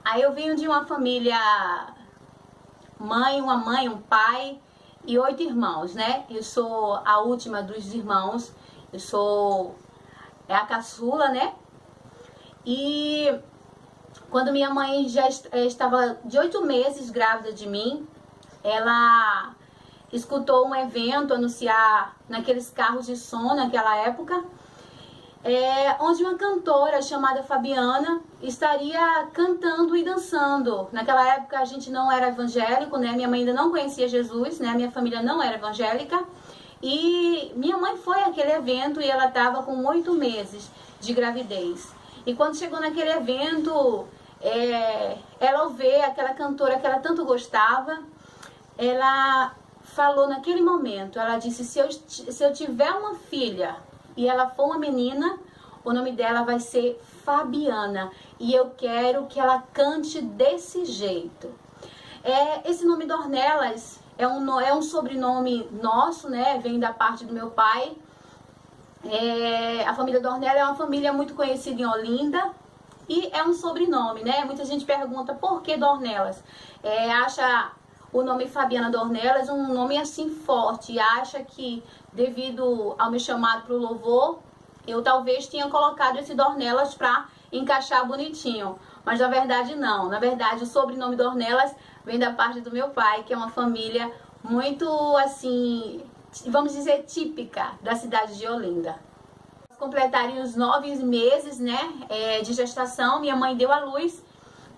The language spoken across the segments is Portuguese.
Aí eu venho de uma família, uma mãe, um pai e 8 irmãos, né? Eu sou a última dos irmãos, eu sou a caçula, né? E quando minha mãe já estava de 8 meses grávida de mim, ela escutou um evento anunciar naqueles carros de som naquela época, onde uma cantora chamada Fabiana estaria cantando e dançando. Naquela época a gente não era evangélico, né? Minha mãe ainda não conhecia Jesus, né? Minha família não era evangélica. E minha mãe foi àquele evento e ela estava com 8 meses de gravidez. E quando chegou naquele evento, ela ouviu aquela cantora que ela tanto gostava. Ela falou naquele momento, ela disse, se eu tiver uma filha e ela for uma menina, o nome dela vai ser Fabiana. E eu quero que ela cante desse jeito. Esse nome Dornelas é um sobrenome nosso, né? Vem da parte do meu pai. A família Dornelas é uma família muito conhecida em Olinda. E é um sobrenome, né? Muita gente pergunta por que Dornelas. Acha o nome Fabiana Dornelas um nome assim forte. E acha que devido ao meu chamado para o louvor, eu talvez tenha colocado esse Dornelas para encaixar bonitinho. Mas na verdade não. Na verdade o sobrenome Dornelas vem da parte do meu pai, que é uma família muito assim, vamos dizer, típica da cidade de Olinda. Completarem os 9 meses, né, de gestação, minha mãe deu à luz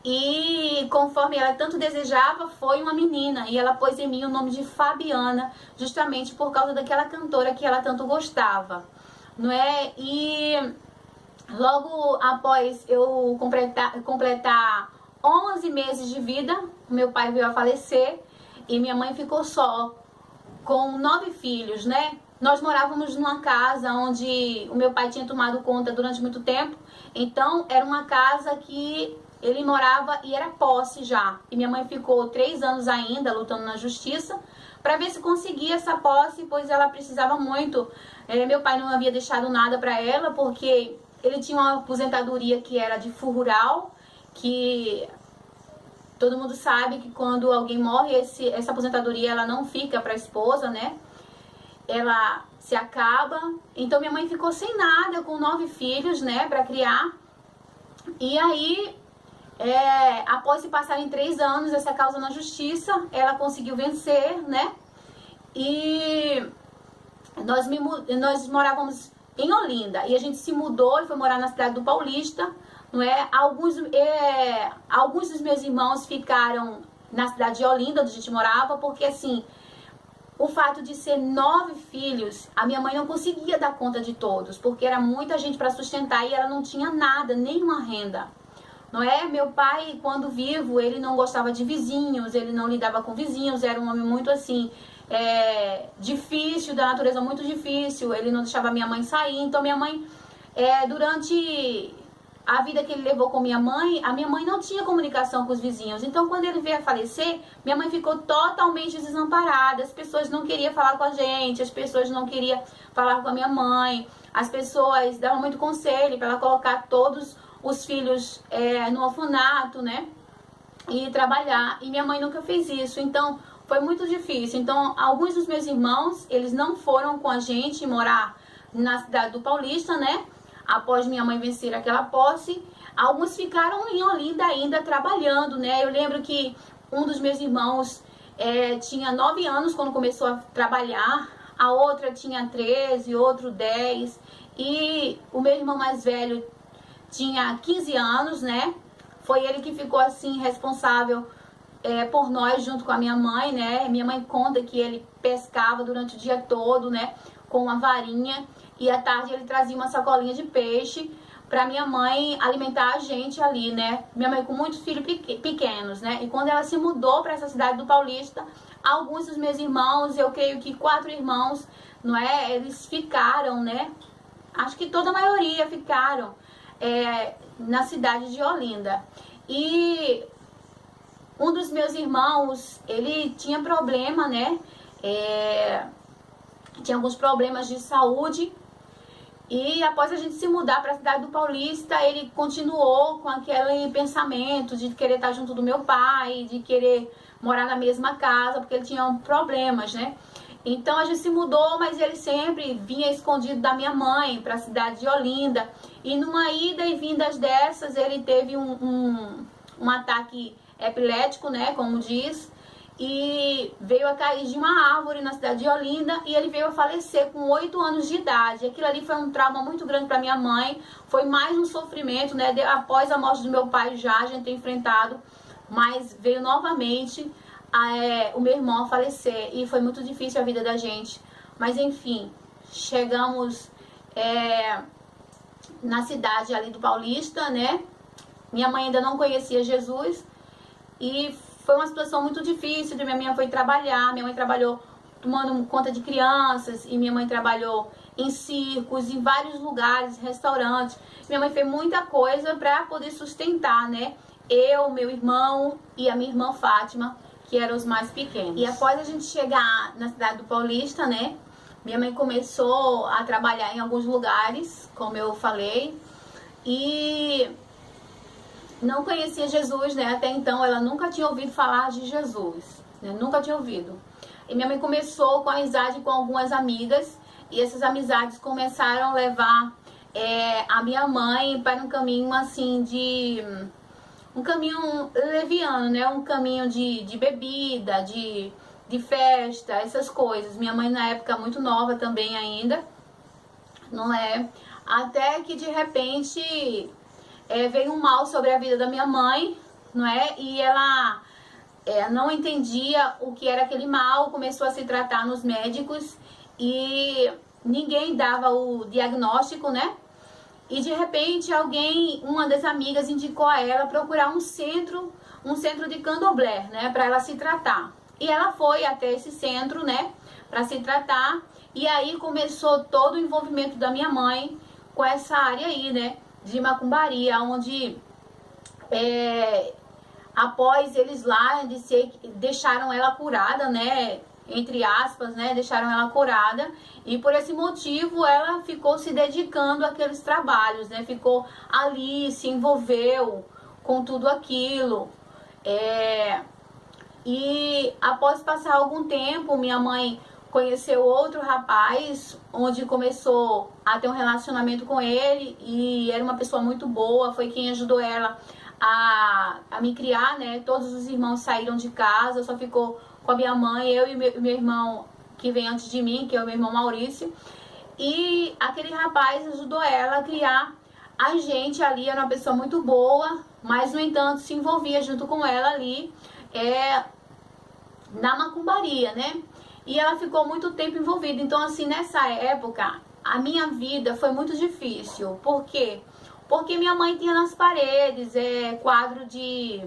e conforme ela tanto desejava, foi uma menina e ela pôs em mim o nome de Fabiana, justamente por causa daquela cantora que ela tanto gostava, não é? E logo após eu completar 11 meses de vida, meu pai veio a falecer e minha mãe ficou só com 9 filhos, né? Nós morávamos numa casa onde o meu pai tinha tomado conta durante muito tempo, então era uma casa que ele morava e era posse já. E minha mãe ficou 3 anos ainda lutando na justiça para ver se conseguia essa posse, pois ela precisava muito. Meu pai não havia deixado nada para ela, porque ele tinha uma aposentadoria que era de fundo rural, que todo mundo sabe que quando alguém morre, essa aposentadoria ela não fica para a esposa, né? Ela se acaba. Então minha mãe ficou sem nada, com 9 filhos, né, para criar. E aí, após se passarem 3 anos essa causa na justiça, ela conseguiu vencer, né? E nós morávamos em Olinda e a gente se mudou e foi morar na cidade do Paulista, não é? Alguns dos meus irmãos ficaram na cidade de Olinda, onde a gente morava, porque assim, o fato de ser 9 filhos, a minha mãe não conseguia dar conta de todos, porque era muita gente para sustentar e ela não tinha nada, nenhuma renda, não é? Meu pai, quando vivo, ele não gostava de vizinhos, ele não lidava com vizinhos, era um homem muito assim, difícil, da natureza muito difícil, ele não deixava minha mãe sair. Então minha mãe, durante a vida que ele levou com minha mãe, a minha mãe não tinha comunicação com os vizinhos. Então quando ele veio a falecer, minha mãe ficou totalmente desamparada. As pessoas não queriam falar com a gente, as pessoas não queriam falar com a minha mãe, as pessoas davam muito conselho para ela colocar todos os filhos no orfanato, né, e trabalhar, e minha mãe nunca fez isso. Então foi muito difícil. Então alguns dos meus irmãos, eles não foram com a gente morar na cidade do Paulista, né, após minha mãe vencer aquela posse. Alguns ficaram em Olinda ainda trabalhando, né. Eu lembro que um dos meus irmãos tinha 9 anos quando começou a trabalhar, a outra tinha 13, outro 10, e o meu irmão mais velho tinha 15 anos, né. Foi ele que ficou assim responsável por nós, junto com a minha mãe, né. Minha mãe conta que ele pescava durante o dia todo, né, com uma varinha, e à tarde ele trazia uma sacolinha de peixe para minha mãe alimentar a gente ali, né. Minha mãe com muitos filhos pequenos, né. E quando ela se mudou para essa cidade do Paulista, alguns dos meus irmãos, eu creio que 4 irmãos, não é, eles ficaram, né, acho que toda a maioria ficaram na cidade de Olinda. E um dos meus irmãos, ele tinha problema, né, tinha alguns problemas de saúde, E após a gente se mudar para a cidade do Paulista, ele continuou com aquele pensamento de querer estar junto do meu pai, de querer morar na mesma casa, porque ele tinha problemas, né? Então a gente se mudou, mas ele sempre vinha escondido da minha mãe para a cidade de Olinda. E numa ida e vindas dessas, ele teve um ataque epilético, né, como diz, e veio a cair de uma árvore na cidade de Olinda e ele veio a falecer com 8 anos de idade. Aquilo ali foi um trauma muito grande para minha mãe, foi mais um sofrimento, né, após a morte do meu pai já a gente tem enfrentado, mas veio novamente o meu irmão a falecer e foi muito difícil a vida da gente. Mas enfim, chegamos na cidade ali do Paulista, né, minha mãe ainda não conhecia Jesus e foi uma situação muito difícil. Minha mãe foi trabalhar, minha mãe trabalhou tomando conta de crianças e minha mãe trabalhou em circos, em vários lugares, restaurantes. Minha mãe fez muita coisa para poder sustentar, né? Eu, meu irmão e a minha irmã Fátima, que eram os mais pequenos. E após a gente chegar na cidade do Paulista, né? Minha mãe começou a trabalhar em alguns lugares, como eu falei, e não conhecia Jesus, né? Até então ela nunca tinha ouvido falar de Jesus, né? Nunca tinha ouvido. E minha mãe começou com a amizade com algumas amigas e essas amizades começaram a levar a minha mãe para um caminho assim um caminho leviano, né? Um caminho de bebida, de festa, essas coisas. Minha mãe na época muito nova também ainda, não é? Até que de repente veio um mal sobre a vida da minha mãe, não é? E ela não entendia o que era aquele mal, começou a se tratar nos médicos e ninguém dava o diagnóstico, né? E de repente uma das amigas indicou a ela procurar um centro de candomblé, né? Para ela se tratar. E ela foi até esse centro, né? Para se tratar. E aí começou todo o envolvimento da minha mãe com essa área aí, né? De macumbaria, onde após eles lá deixaram ela curada, né, entre aspas, né, deixaram ela curada, e por esse motivo ela ficou se dedicando àqueles trabalhos, né, ficou ali, se envolveu com tudo aquilo, e após passar algum tempo, minha mãe conheceu outro rapaz, onde começou a ter um relacionamento com ele, e era uma pessoa muito boa, foi quem ajudou ela a me criar, né? Todos os irmãos saíram de casa, só ficou com a minha mãe, eu e meu irmão que vem antes de mim, que é o meu irmão Maurício, e aquele rapaz ajudou ela a criar a gente ali, era uma pessoa muito boa, mas no entanto se envolvia junto com ela ali, na macumbaria, né? E ela ficou muito tempo envolvida. Então, assim, nessa época, a minha vida foi muito difícil. Por quê? Porque minha mãe tinha nas paredes quadro de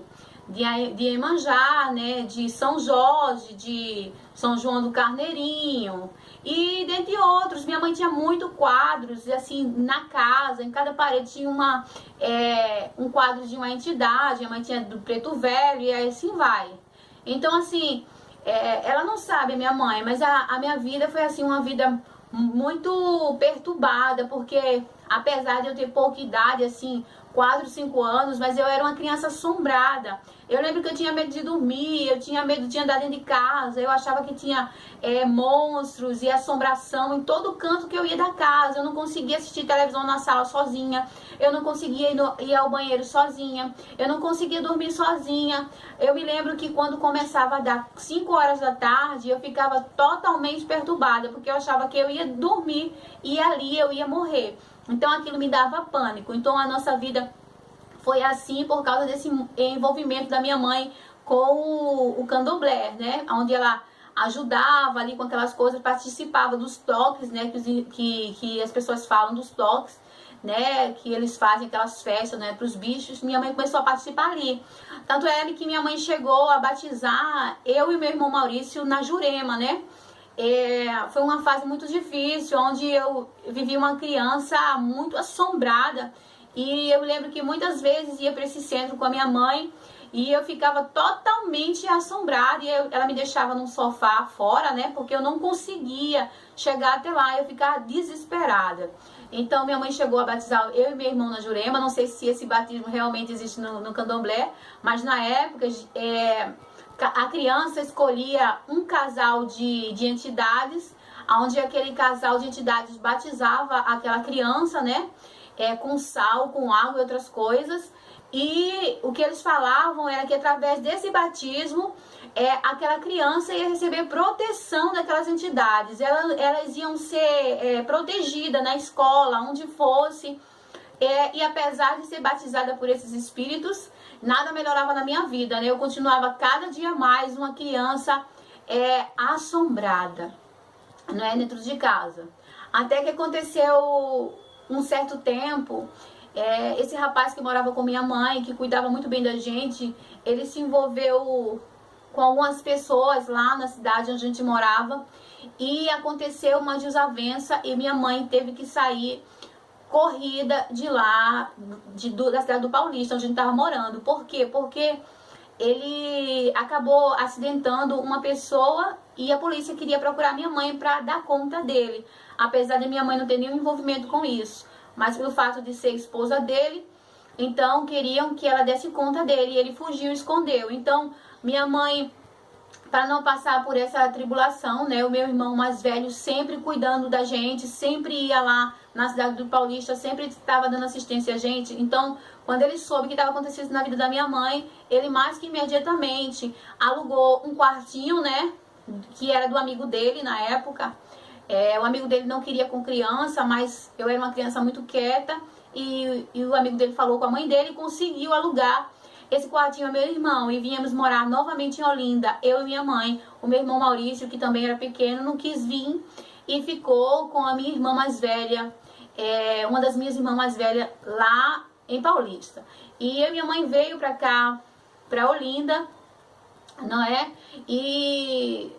Iemanjá, né? De São Jorge, de São João do Carneirinho. E dentre outros, minha mãe tinha muito quadros, assim, na casa, em cada parede tinha um quadro de uma entidade. Minha mãe tinha do Preto Velho e assim vai. Então, assim, ela não sabe, minha mãe, mas a minha vida foi assim, uma vida muito perturbada, porque apesar de eu ter pouca idade, assim, 4, 5 anos, mas eu era uma criança assombrada. Eu lembro que eu tinha medo de dormir, eu tinha medo de andar dentro de casa, eu achava que tinha monstros e assombração em todo canto que eu ia da casa. Eu não conseguia assistir televisão na sala sozinha, eu não conseguia ir ao banheiro sozinha, eu não conseguia dormir sozinha. Eu me lembro que quando começava a dar 5 horas da tarde, eu ficava totalmente perturbada, porque eu achava que eu ia dormir e ali eu ia morrer. Então aquilo me dava pânico. Então a nossa vida foi assim por causa desse envolvimento da minha mãe com o candomblé, né? Onde ela ajudava ali com aquelas coisas, participava dos toques, né? Que as pessoas falam dos toques, né? Que eles fazem aquelas festas, né? Para os bichos. Minha mãe começou a participar ali. Tanto é que minha mãe chegou a batizar eu e meu irmão Maurício na Jurema, né? Foi uma fase muito difícil, onde eu vivi uma criança muito assombrada. E eu lembro que muitas vezes ia para esse centro com a minha mãe e eu ficava totalmente assombrada. E ela me deixava num sofá fora, né? Porque eu não conseguia chegar até lá, eu ficava desesperada. Então minha mãe chegou a batizar eu e meu irmão na Jurema. Não sei se esse batismo realmente existe no candomblé, mas na época a criança escolhia um casal de entidades, onde aquele casal de entidades batizava aquela criança, né? Com sal, com água e outras coisas. E o que eles falavam era que através desse batismo, aquela criança ia receber proteção daquelas entidades. Elas iam ser protegidas na escola, onde fosse. E apesar de ser batizada por esses espíritos, nada melhorava na minha vida, né? Eu continuava cada dia mais uma criança assombrada, né? Dentro de casa. Até que aconteceu um certo tempo, esse rapaz que morava com minha mãe, que cuidava muito bem da gente, ele se envolveu com algumas pessoas lá na cidade onde a gente morava, e aconteceu uma desavença e minha mãe teve que sair corrida de lá, da cidade do Paulista, onde a gente estava morando. Por quê? Porque ele acabou acidentando uma pessoa e a polícia queria procurar minha mãe para dar conta dele, apesar de minha mãe não ter nenhum envolvimento com isso, mas pelo fato de ser esposa dele, então queriam que ela desse conta dele, e ele fugiu e escondeu. Então minha mãe, para não passar por essa tribulação, né, o meu irmão mais velho sempre cuidando da gente, sempre ia lá na cidade do Paulista, sempre estava dando assistência a gente. Então, quando ele soube que estava acontecendo na vida da minha mãe, ele mais que imediatamente alugou um quartinho, né, que era do amigo dele na época. O amigo dele não queria com criança, mas eu era uma criança muito quieta, e o amigo dele falou com a mãe dele e conseguiu alugar esse quartinho ao meu irmão, e viemos morar novamente em Olinda, eu e minha mãe. O meu irmão Maurício, que também era pequeno, não quis vir e ficou com a minha irmã mais velha, uma das minhas irmãs mais velhas, lá em Paulista. E eu e minha mãe veio pra cá, pra Olinda, não é? E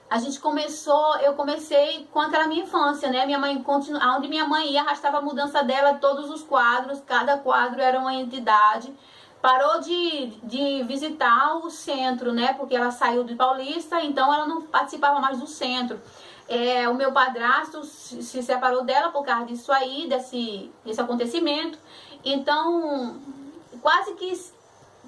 a gente eu comecei com aquela minha infância, né? Minha mãe onde minha mãe ia, arrastava a mudança dela, todos os quadros, cada quadro era uma entidade. Parou de visitar o centro, né? Porque ela saiu de Paulista, então ela não participava mais do centro. O meu padrasto se separou dela por causa disso aí, desse acontecimento. Então, quase que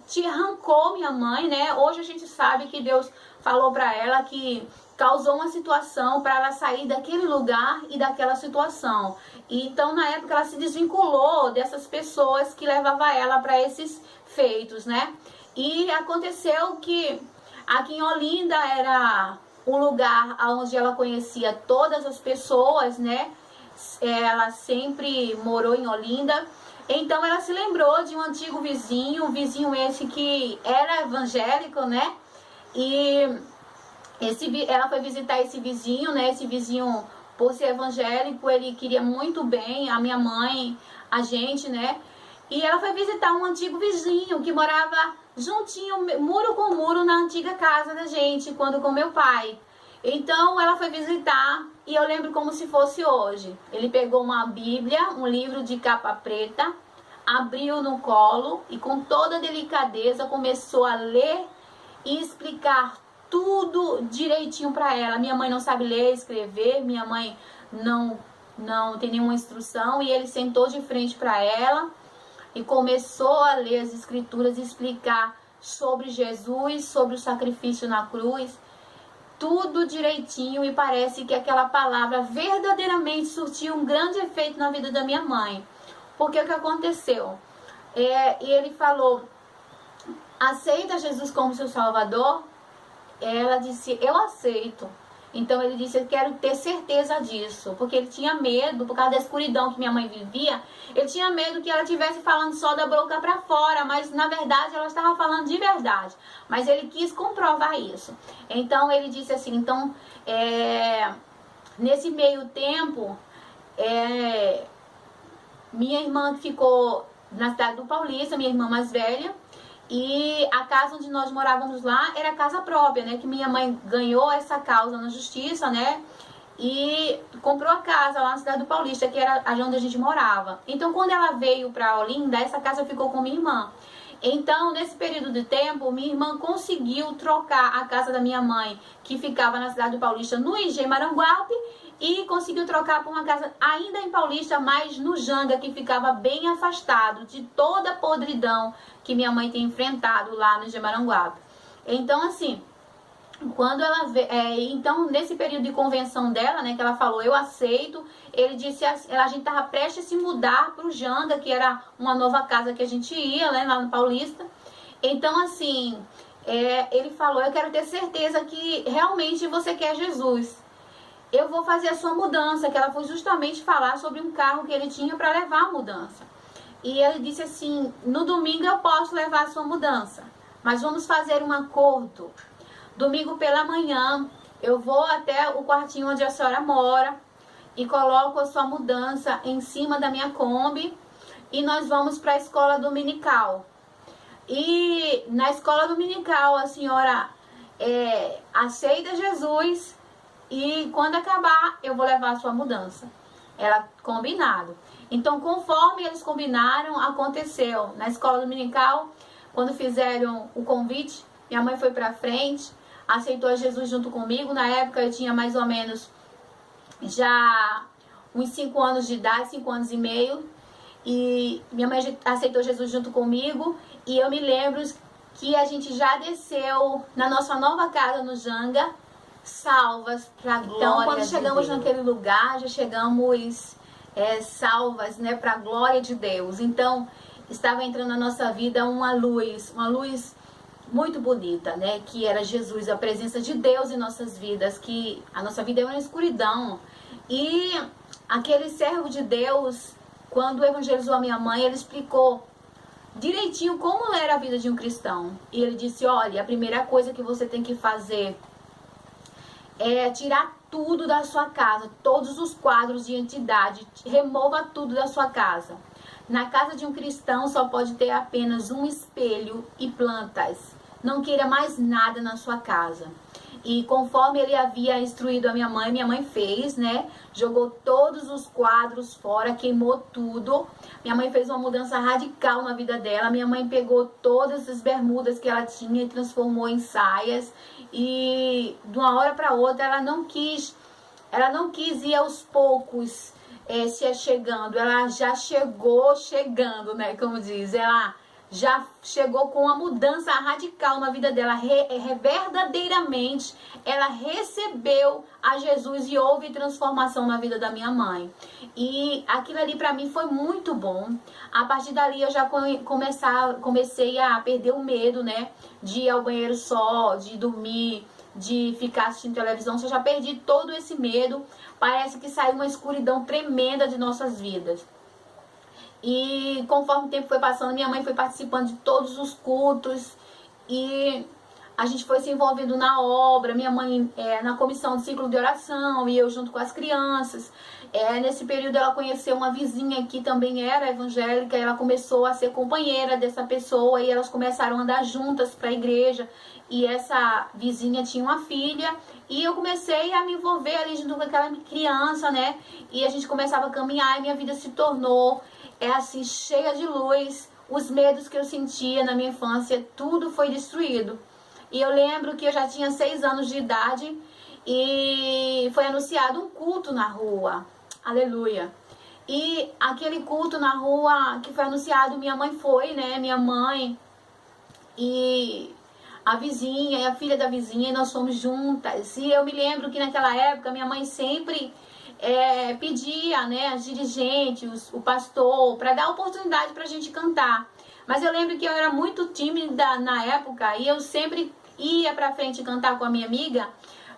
te arrancou minha mãe, né? Hoje a gente sabe que Deus falou pra ela que causou uma situação para ela sair daquele lugar e daquela situação. E então, na época, ela se desvinculou dessas pessoas que levavam ela para esses feitos, né? E aconteceu que aqui em Olinda era um lugar onde ela conhecia todas as pessoas, né? Ela sempre morou em Olinda. Então ela se lembrou de um antigo vizinho, um vizinho esse que era evangélico, né? E ela foi visitar esse vizinho, né? Esse vizinho, por ser evangélico, ele queria muito bem a minha mãe, a gente, né? E ela foi visitar um antigo vizinho que morava juntinho, muro com muro, na antiga casa da gente, quando com meu pai. Então ela foi visitar, e eu lembro como se fosse hoje. Ele pegou uma Bíblia, um livro de capa preta, abriu no colo e com toda delicadeza começou a ler e explicar tudo direitinho para ela. Minha mãe não sabe ler e escrever, minha mãe não tem nenhuma instrução, e ele sentou de frente para ela e começou a ler as escrituras e explicar sobre Jesus, sobre o sacrifício na cruz, tudo direitinho, e parece que aquela palavra verdadeiramente surtiu um grande efeito na vida da minha mãe. Porque o que aconteceu? E ele falou: aceita Jesus como seu Salvador? Ela disse: eu aceito. Então ele disse: eu quero ter certeza disso, porque ele tinha medo, por causa da escuridão que minha mãe vivia, ele tinha medo que ela estivesse falando só da boca para fora, mas na verdade ela estava falando de verdade. Mas ele quis comprovar isso. Então ele disse assim: então, nesse meio tempo, minha irmã ficou na cidade do Paulista, minha irmã mais velha, e a casa onde nós morávamos lá era casa própria, né? Que minha mãe ganhou essa causa na justiça, né? E comprou a casa lá na cidade do Paulista, que era onde a gente morava. Então, quando ela veio para Olinda, essa casa ficou com minha irmã. Então, nesse período de tempo, minha irmã conseguiu trocar a casa da minha mãe, que ficava na cidade do Paulista, no IG Maranguape, e conseguiu trocar por uma casa ainda em Paulista, mas no Janga, que ficava bem afastado de toda a podridão que minha mãe tem enfrentado lá no Jacaranguá. Então, assim, quando ela então nesse período de convenção dela, né, que ela falou, eu aceito, ele disse, a gente tava prestes a se mudar pro Janga, que era uma nova casa que a gente ia, né, lá no Paulista. Então, assim, ele falou, eu quero ter certeza que realmente você quer Jesus. Eu vou fazer a sua mudança, que ela foi justamente falar sobre um carro que ele tinha para levar a mudança. E ele disse assim, no domingo eu posso levar a sua mudança, mas vamos fazer um acordo. Domingo pela manhã, eu vou até o quartinho onde a senhora mora e coloco a sua mudança em cima da minha Kombi e nós vamos para a escola dominical. E na escola dominical a senhora aceita Jesus e quando acabar eu vou levar a sua mudança. Era combinado. Então, conforme eles combinaram, aconteceu. Na escola dominical, quando fizeram o convite, minha mãe foi pra frente, aceitou Jesus junto comigo. Na época eu tinha mais ou menos já uns 5 anos de idade, 5 anos e meio. E minha mãe aceitou Jesus junto comigo. E eu me lembro que a gente já desceu na nossa nova casa no Janga, salvas pra glória. Então, quando chegamos naquele lugar, já chegamos salvas, né, pra glória de Deus. Então, estava entrando na nossa vida uma luz muito bonita, né, que era Jesus, a presença de Deus em nossas vidas, que a nossa vida é uma escuridão. E aquele servo de Deus, quando evangelizou a minha mãe, ele explicou direitinho como era a vida de um cristão. E ele disse, olha, a primeira coisa que você tem que fazer é tirar tudo da sua casa, todos os quadros de entidade, remova tudo da sua casa. Na casa de um cristão só pode ter apenas um espelho e plantas. Não queira mais nada na sua casa. E conforme ele havia instruído a minha mãe fez, né? Jogou todos os quadros fora, queimou tudo. Minha mãe fez uma mudança radical na vida dela. Minha mãe pegou todas as bermudas que ela tinha e transformou em saias. E de uma hora para outra ela não quis ir aos poucos se achegando. Ela já chegou chegando, né? Como diz, ela já chegou com uma mudança radical na vida dela. Verdadeiramente, ela recebeu a Jesus e houve transformação na vida da minha mãe. E aquilo ali para mim foi muito bom. A partir dali eu já comecei a perder o medo, né? De ir ao banheiro só, de dormir, de ficar assistindo televisão. Eu já perdi todo esse medo. Parece que saiu uma escuridão tremenda de nossas vidas. E conforme o tempo foi passando, minha mãe foi participando de todos os cultos e a gente foi se envolvendo na obra. Minha mãe na comissão de ciclo de oração e eu junto com as crianças. Nesse período ela conheceu uma vizinha que também era evangélica. Ela começou a ser companheira dessa pessoa e elas começaram a andar juntas para a igreja. E essa vizinha tinha uma filha e eu comecei a me envolver ali junto com aquela criança, né? E a gente começava a caminhar e minha vida se tornou assim, cheia de luz. Os medos que eu sentia na minha infância, tudo foi destruído. E eu lembro que eu já tinha 6 anos de idade e foi anunciado um culto na rua. Aleluia. E aquele culto na rua que foi anunciado, minha mãe foi, né? Minha mãe e a vizinha e a filha da vizinha, e nós fomos juntas. E eu me lembro que naquela época minha mãe sempre pedia, né, as dirigentes, o pastor, para dar oportunidade para a gente cantar. Mas eu lembro que eu era muito tímida na época e eu sempre ia para frente cantar com a minha amiga,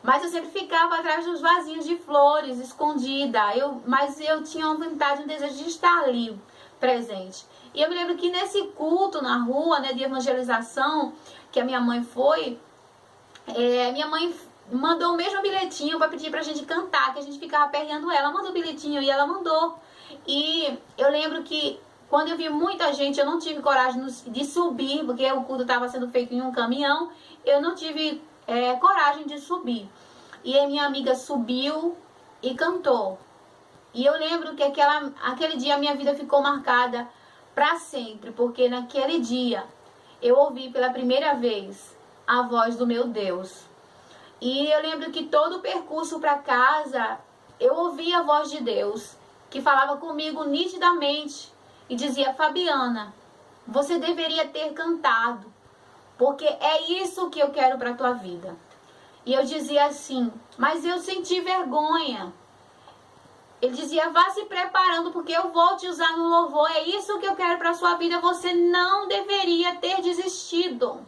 mas eu sempre ficava atrás dos vasinhos de flores, escondida. Mas eu tinha uma vontade, um desejo de estar ali presente. E eu me lembro que nesse culto na rua, né, de evangelização, que a minha mãe foi, minha mãe mandou o mesmo bilhetinho para pedir pra gente cantar, que a gente ficava aperreando ela. Mandou o bilhetinho e ela mandou. E eu lembro que quando eu vi muita gente, eu não tive coragem de subir, porque o culto estava sendo feito em um caminhão. Eu não tive coragem de subir. E a minha amiga subiu e cantou. E eu lembro que aquele dia a minha vida ficou marcada para sempre, porque naquele dia eu ouvi pela primeira vez a voz do meu Deus. E eu lembro que todo o percurso para casa eu ouvia a voz de Deus, que falava comigo nitidamente, e dizia: Fabiana, você deveria ter cantado, porque é isso que eu quero para a tua vida. E eu dizia assim: mas eu senti vergonha. Ele dizia: vá se preparando, porque eu vou te usar no louvor, é isso que eu quero para a sua vida, você não deveria ter desistido.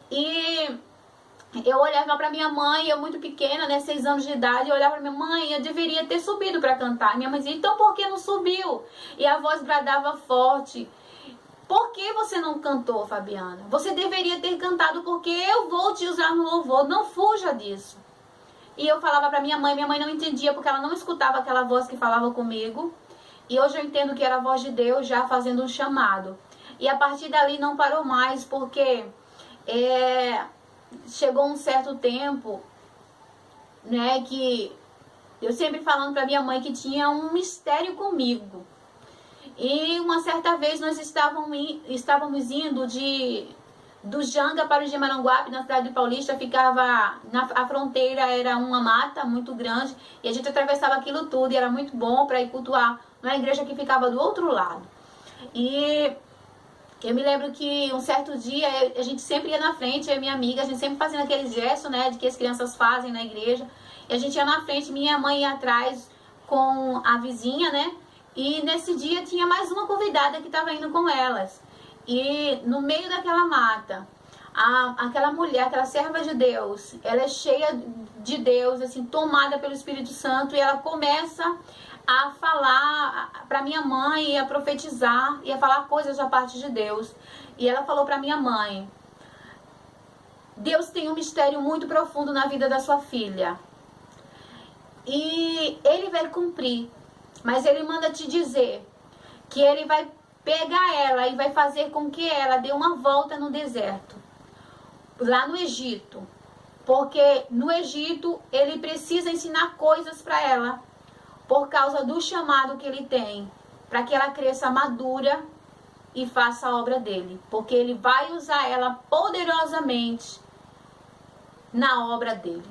E eu olhava para minha mãe, eu muito pequena, né, 6 anos de idade, eu olhava para minha mãe, eu deveria ter subido para cantar. Minha mãe dizia: então por que não subiu? E a voz bradava forte: por que você não cantou, Fabiana? Você deveria ter cantado, porque eu vou te usar no louvor, não fuja disso. E eu falava para minha mãe não entendia, porque ela não escutava aquela voz que falava comigo. E hoje eu entendo que era a voz de Deus já fazendo um chamado. E a partir dali não parou mais, porque chegou um certo tempo, né, que eu sempre falando para minha mãe que tinha um mistério comigo. E uma certa vez nós estávamos indo do Janga para o Gemaranguape, na cidade de Paulista. Ficava a fronteira, era uma mata muito grande, e a gente atravessava aquilo tudo, e era muito bom para ir cultuar na igreja que ficava do outro lado. E eu me lembro que um certo dia a gente sempre ia na frente, eu e minha amiga, a gente sempre fazendo aquele gesto, né, de que as crianças fazem na igreja, e a gente ia na frente, minha mãe ia atrás com a vizinha, né, e nesse dia tinha mais uma convidada que estava indo com elas. E no meio daquela mata, aquela mulher, aquela serva de Deus, ela é cheia de Deus, assim, tomada pelo Espírito Santo, e ela começa a falar para minha mãe, a profetizar e a falar coisas da parte de Deus. E ela falou para minha mãe: Deus tem um mistério muito profundo na vida da sua filha, e Ele vai cumprir, mas Ele manda te dizer que Ele vai pegar ela e vai fazer com que ela dê uma volta no deserto, lá no Egito, porque no Egito Ele precisa ensinar coisas para ela, por causa do chamado que Ele tem, para que ela cresça madura e faça a obra dele, porque Ele vai usar ela poderosamente na obra dele.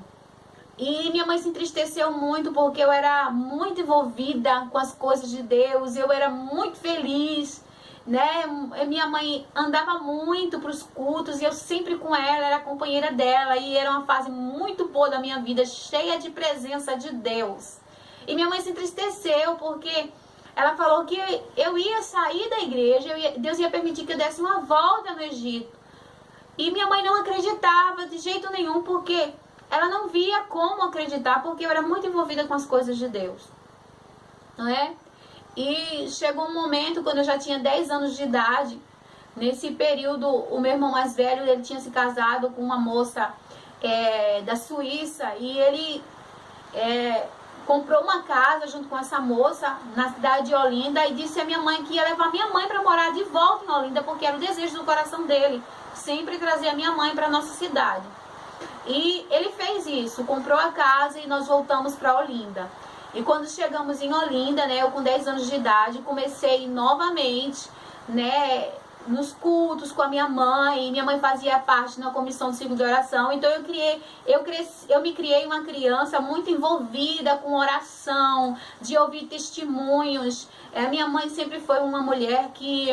E minha mãe se entristeceu muito, porque eu era muito envolvida com as coisas de Deus, eu era muito feliz, né? Minha mãe andava muito para os cultos, e eu sempre com ela, era companheira dela, e era uma fase muito boa da minha vida, cheia de presença de Deus. E minha mãe se entristeceu, porque ela falou que eu ia sair da igreja, Deus ia permitir que eu desse uma volta no Egito. E minha mãe não acreditava de jeito nenhum, porque ela não via como acreditar, porque eu era muito envolvida com as coisas de Deus, não é? E chegou um momento, quando eu já tinha 10 anos de idade, nesse período, o meu irmão mais velho, ele tinha se casado com uma moça da Suíça, e ele comprou uma casa junto com essa moça na cidade de Olinda, e disse à minha mãe que ia levar minha mãe para morar de volta em Olinda, porque era o desejo do coração dele, sempre trazer a minha mãe para nossa cidade. E ele fez isso, comprou a casa, e nós voltamos para Olinda. E quando chegamos em Olinda, né, eu com 10 anos de idade, comecei novamente, né, nos cultos com a minha mãe. Minha mãe fazia parte na comissão de círculo de oração. Então eu me criei uma criança muito envolvida com oração, de ouvir testemunhos. Minha mãe sempre foi uma mulher que...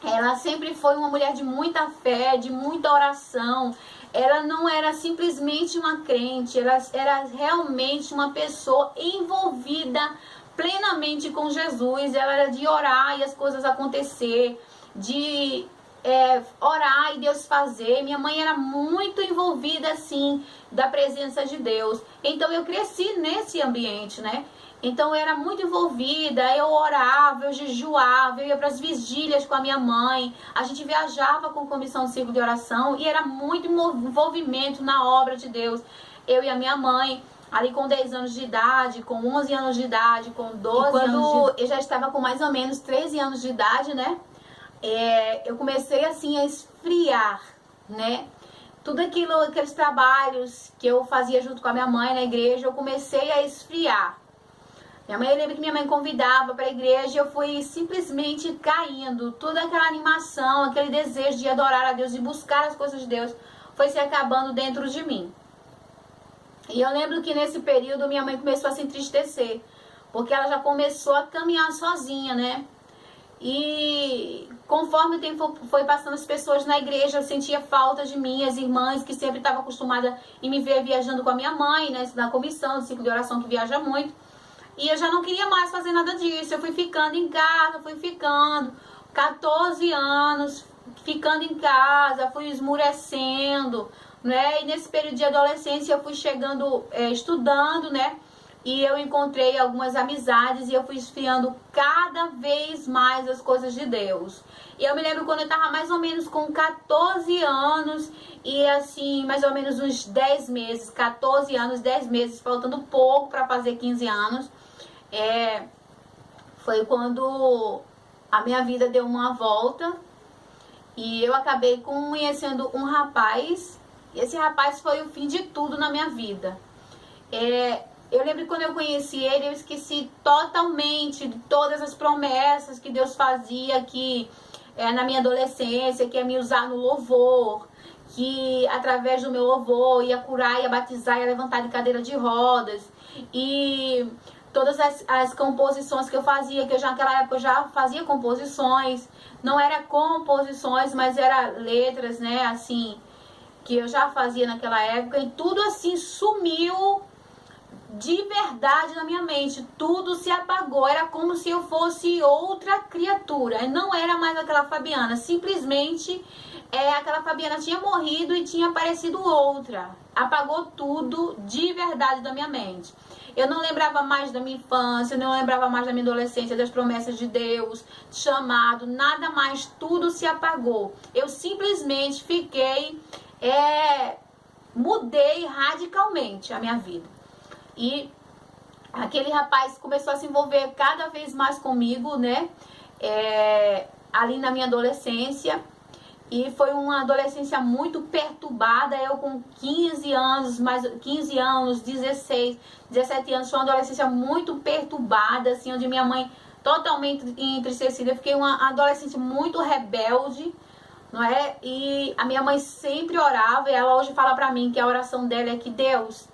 ela sempre foi uma mulher de muita fé, de muita oração. Ela não era simplesmente uma crente, ela era realmente uma pessoa envolvida plenamente com Jesus. Ela era de orar e as coisas acontecer, de orar e Deus fazer. Minha mãe era muito envolvida, assim, da presença de Deus. Então eu cresci nesse ambiente, né? Então eu era muito envolvida, eu orava, eu jejuava, eu ia para as vigílias com a minha mãe, a gente viajava com comissão de círculo de oração, e era muito envolvimento na obra de Deus. Eu e a minha mãe, ali com 10 anos de idade, com 11 anos de idade, com 12 anos de idade. Eu já estava com mais ou menos 13 anos de idade, né? Eu comecei assim a esfriar, né? Tudo aqueles trabalhos que eu fazia junto com a minha mãe na igreja, eu comecei a esfriar. Eu lembro que minha mãe convidava para a igreja, e eu fui simplesmente caindo. Toda aquela animação, aquele desejo de adorar a Deus, de buscar as coisas de Deus, foi se acabando dentro de mim. E eu lembro que nesse período minha mãe começou a se entristecer, porque ela já começou a caminhar sozinha, né? E conforme o tempo foi passando, as pessoas na igreja sentia falta de mim, as irmãs que sempre estavam acostumadas em me ver viajando com a minha mãe, né, na comissão do ciclo de oração que viaja muito. E eu já não queria mais fazer nada disso. Eu fui ficando em casa, fui ficando 14 anos, ficando em casa, fui esmurecendo, né? E nesse período de adolescência eu fui chegando, estudando, né? E eu encontrei algumas amizades e eu fui esfriando cada vez mais as coisas de Deus. E eu me lembro quando eu tava mais ou menos com 14 anos e assim, mais ou menos uns 10 meses, 14 anos, 10 meses, faltando pouco para fazer 15 anos, foi quando a minha vida deu uma volta e eu acabei conhecendo um rapaz. E esse rapaz foi o fim de tudo na minha vida. Eu lembro que quando eu conheci ele, eu esqueci totalmente de todas as promessas que Deus fazia que na minha adolescência, que ia me usar no louvor, que através do meu louvor ia curar, ia batizar, ia levantar de cadeira de rodas. E todas as composições que eu fazia, que eu já naquela época eu já fazia composições, não era composições, mas era letras, né, assim, que eu já fazia naquela época, e tudo assim sumiu de verdade na minha mente, tudo se apagou, era como se eu fosse outra criatura, não era mais aquela Fabiana, simplesmente aquela Fabiana tinha morrido e tinha aparecido outra, apagou tudo de verdade da minha mente. Eu não lembrava mais da minha infância, eu não lembrava mais da minha adolescência, das promessas de Deus, chamado, nada mais, tudo se apagou. Eu simplesmente fiquei, mudei radicalmente a minha vida. E aquele rapaz começou a se envolver cada vez mais comigo, né? Ali na minha adolescência. E foi uma adolescência muito perturbada. Eu com 15 anos, mais 15 anos, 16, 17 anos, foi uma adolescência muito perturbada, assim, onde minha mãe totalmente entristecida. Eu fiquei uma adolescente muito rebelde, não é? E a minha mãe sempre orava, e ela hoje fala pra mim que a oração dela é que Deus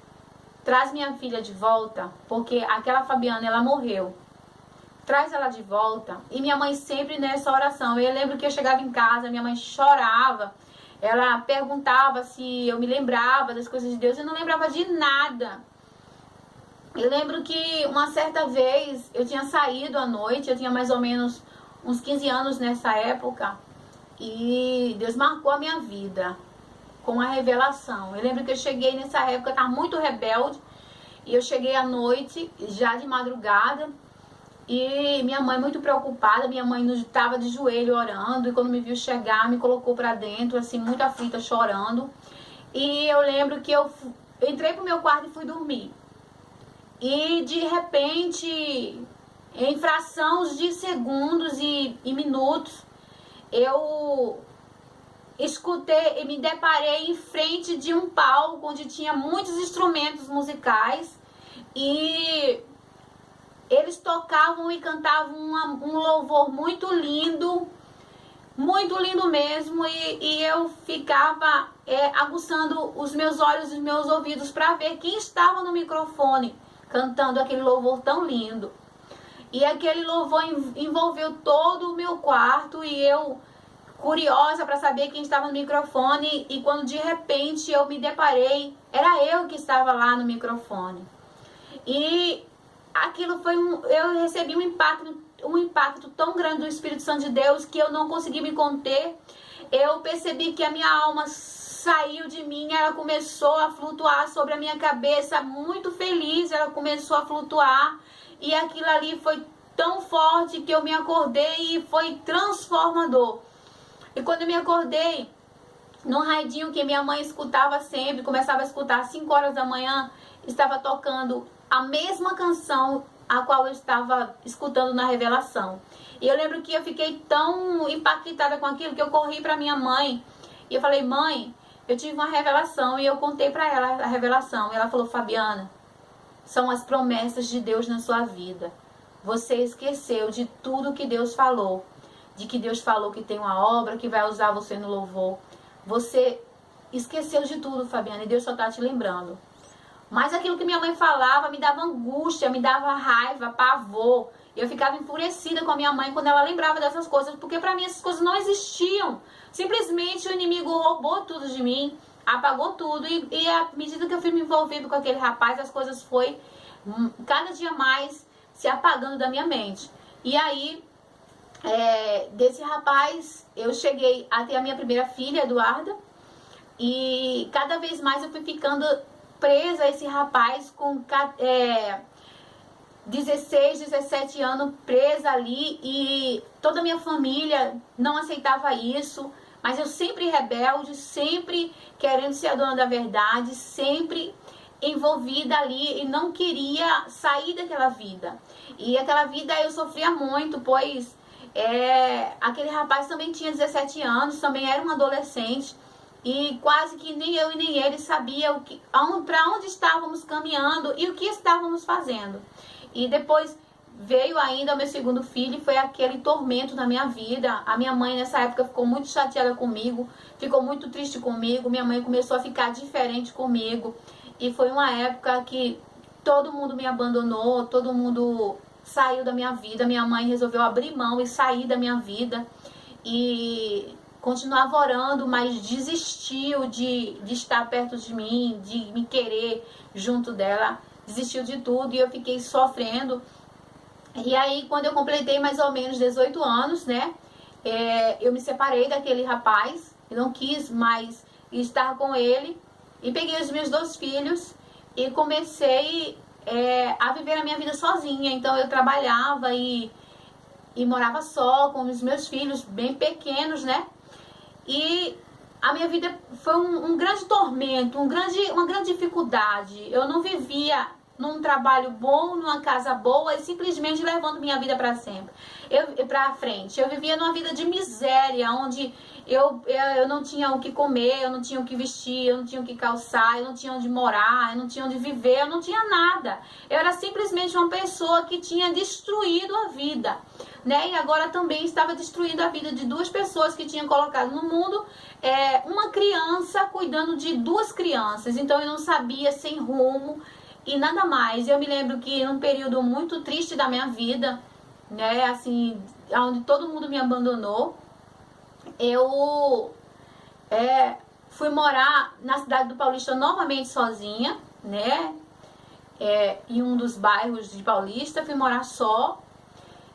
traz minha filha de volta, porque aquela Fabiana, ela morreu. Traz ela de volta. E minha mãe sempre nessa oração. Eu lembro que eu chegava em casa, minha mãe chorava. Ela perguntava se eu me lembrava das coisas de Deus. Eu não lembrava de nada. Eu lembro que uma certa vez eu tinha saído à noite. Eu tinha mais ou menos uns 15 anos nessa época. E Deus marcou a minha vida com a revelação. Eu lembro que eu cheguei nessa época, eu estava muito rebelde. E eu cheguei à noite, já de madrugada. E minha mãe muito preocupada, minha mãe estava de joelho orando, e quando me viu chegar, me colocou pra dentro, assim, muito aflita, chorando. E eu lembro que eu entrei pro meu quarto e fui dormir. E de repente, em frações de segundos e minutos, eu escutei e me deparei em frente de um palco onde tinha muitos instrumentos musicais e eles tocavam e cantavam um louvor muito lindo mesmo, e eu ficava aguçando os meus olhos e os meus ouvidos para ver quem estava no microfone cantando aquele louvor tão lindo. E aquele louvor envolveu todo o meu quarto, e eu curiosa para saber quem estava no microfone, e quando de repente eu me deparei, era eu que estava lá no microfone. E aquilo foi eu recebi um impacto tão grande do Espírito Santo de Deus que eu não consegui me conter. Eu percebi que a minha alma saiu de mim, ela começou a flutuar sobre a minha cabeça, muito feliz, ela começou a flutuar, e aquilo ali foi tão forte que eu me acordei e foi transformador. E quando eu me acordei, no radinho que minha mãe escutava sempre, começava a escutar às 5 horas da manhã, estava tocando a mesma canção a qual eu estava escutando na revelação. E eu lembro que eu fiquei tão impactada com aquilo que eu corri para minha mãe e eu falei: mãe, eu tive uma revelação. E eu contei para ela a revelação. E ela falou: Fabiana, são as promessas de Deus na sua vida. Você esqueceu de tudo que Deus falou, de que Deus falou que tem uma obra que vai usar você no louvor. Você esqueceu de tudo, Fabiana, e Deus só está te lembrando. Mas aquilo que minha mãe falava me dava angústia, me dava raiva, pavor. Eu ficava enfurecida com a minha mãe quando ela lembrava dessas coisas, porque pra mim essas coisas não existiam. Simplesmente o inimigo roubou tudo de mim, apagou tudo. E à medida que eu fui me envolvendo com aquele rapaz, as coisas foi cada dia mais se apagando da minha mente. E aí, desse rapaz, eu cheguei a ter a minha primeira filha, Eduarda. E cada vez mais eu fui ficando presa a esse rapaz com 16, 17 anos presa ali, e toda a minha família não aceitava isso, mas eu sempre rebelde, sempre querendo ser a dona da verdade, sempre envolvida ali e não queria sair daquela vida. E aquela vida eu sofria muito, pois aquele rapaz também tinha 17 anos, também era um adolescente, e quase que nem eu e nem ele sabia para onde estávamos caminhando e o que estávamos fazendo. E depois veio ainda o meu segundo filho, e foi aquele tormento na minha vida. A minha mãe nessa época ficou muito chateada comigo, ficou muito triste comigo, minha mãe começou a ficar diferente comigo. E foi uma época que todo mundo me abandonou, todo mundo saiu da minha vida. Minha mãe resolveu abrir mão e sair da minha vida. E continuava orando, mas desistiu de estar perto de mim, de me querer junto dela. Desistiu de tudo e eu fiquei sofrendo. E aí, quando eu completei mais ou menos 18 anos, né, eu me separei daquele rapaz, eu não quis mais estar com ele, e peguei os meus 2 filhos e comecei a viver a minha vida sozinha. Então eu trabalhava e morava só com os meus filhos bem pequenos, né, e a minha vida foi um grande tormento, uma grande dificuldade. Eu não vivia num trabalho bom, numa casa boa, e simplesmente levando minha vida para sempre, para frente. Eu vivia numa vida de miséria, onde eu não tinha o que comer, eu não tinha o que vestir, eu não tinha o que calçar, eu não tinha onde morar, eu não tinha onde viver, eu não tinha nada. Eu era simplesmente uma pessoa que tinha destruído a vida, né? E agora também estava destruindo a vida de 2 pessoas que tinham colocado no mundo, uma criança cuidando de 2 crianças. Então eu não sabia, sem rumo e nada mais. Eu me lembro que num período muito triste da minha vida, né, assim, onde todo mundo me abandonou, eu fui morar na cidade do Paulista novamente sozinha, né, em um dos bairros de Paulista. Fui morar só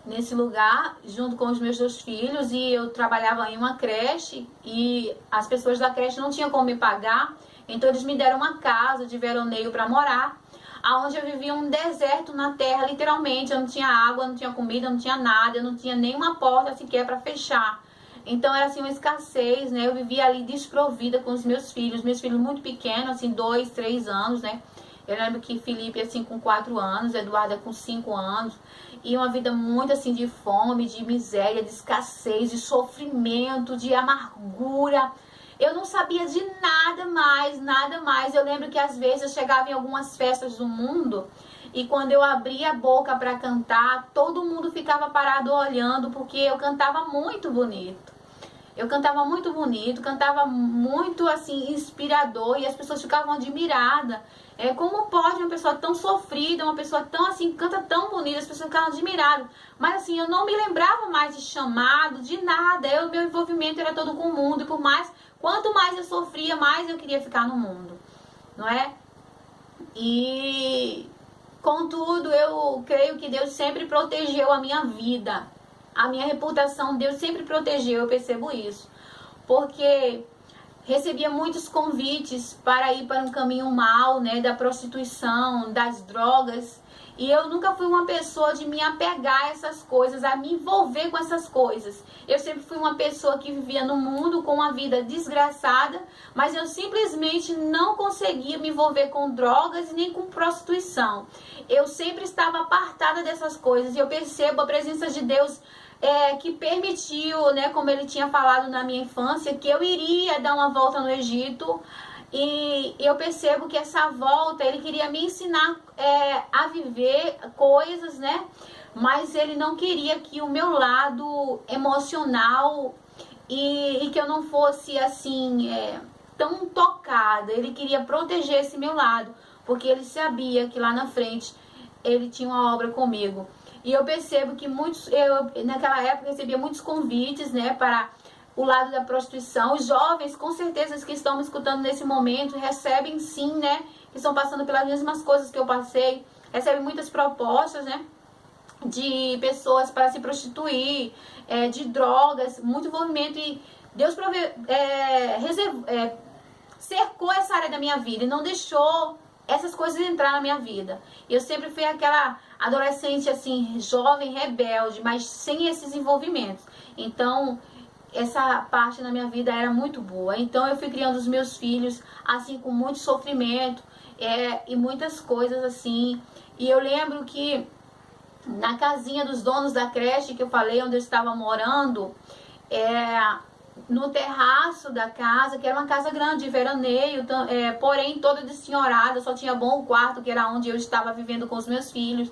nesse lugar, junto com os meus 2 filhos, e eu trabalhava em uma creche, e as pessoas da creche não tinham como me pagar, então eles me deram uma casa de veraneio para morar, aonde eu vivia um deserto na terra, literalmente. Eu não tinha água, não tinha comida, não tinha nada, eu não tinha nenhuma porta sequer para fechar. Então era assim uma escassez, né? Eu vivia ali desprovida com os meus filhos muito pequenos, assim, 2, 3 anos, né? Eu lembro que Felipe, assim, com 4 anos, Eduarda com 5 anos, e uma vida muito, assim, de fome, de miséria, de escassez, de sofrimento, de amargura. Eu não sabia de nada mais, nada mais. Eu lembro que às vezes eu chegava em algumas festas do mundo, e quando eu abria a boca para cantar, todo mundo ficava parado olhando, porque eu cantava muito bonito. Eu cantava muito bonito, cantava muito, assim, inspirador, e as pessoas ficavam admiradas. Como pode uma pessoa tão sofrida, uma pessoa tão, assim, canta tão bonito, as pessoas ficavam admiradas. Mas, assim, eu não me lembrava mais de chamado, de nada. Meu envolvimento era todo com o mundo, e quanto mais eu sofria, mais eu queria ficar no mundo, não é? E, contudo, eu creio que Deus sempre protegeu a minha vida. A minha reputação, Deus sempre protegeu, eu percebo isso. Porque recebia muitos convites para ir para um caminho mau, né? Da prostituição, das drogas. E eu nunca fui uma pessoa de me apegar a essas coisas, a me envolver com essas coisas. Eu sempre fui uma pessoa que vivia no mundo com uma vida desgraçada, mas eu simplesmente não conseguia me envolver com drogas e nem com prostituição. Eu sempre estava apartada dessas coisas, e eu percebo a presença de Deus que permitiu, né, como ele tinha falado na minha infância, que eu iria dar uma volta no Egito. E eu percebo que essa volta, ele queria me ensinar a viver coisas, né? Mas ele não queria que o meu lado emocional e que eu não fosse, assim, tão tocada. Ele queria proteger esse meu lado. porque ele sabia que lá na frente ele tinha uma obra comigo. E eu percebo que naquela época recebia muitos convites, né, para o lado da prostituição. Os jovens, com certeza, que estão me escutando nesse momento, recebem sim, né, que estão passando pelas mesmas coisas que eu passei, recebem muitas propostas, né, de pessoas para se prostituir, de drogas, muito envolvimento. E Deus cercou essa área da minha vida e não deixou essas coisas entrar na minha vida. Eu sempre fui aquela adolescente assim, jovem, rebelde, mas sem esses envolvimentos. Então, essa parte na minha vida era muito boa. Então, eu fui criando os meus filhos assim, com muito sofrimento, e muitas coisas assim. E eu lembro que na casinha dos donos da creche que eu falei, onde eu estava morando, no terraço da casa, que era uma casa grande, de veraneio, porém toda dessenhorada, só tinha bom o quarto, que era onde eu estava vivendo com os meus filhos.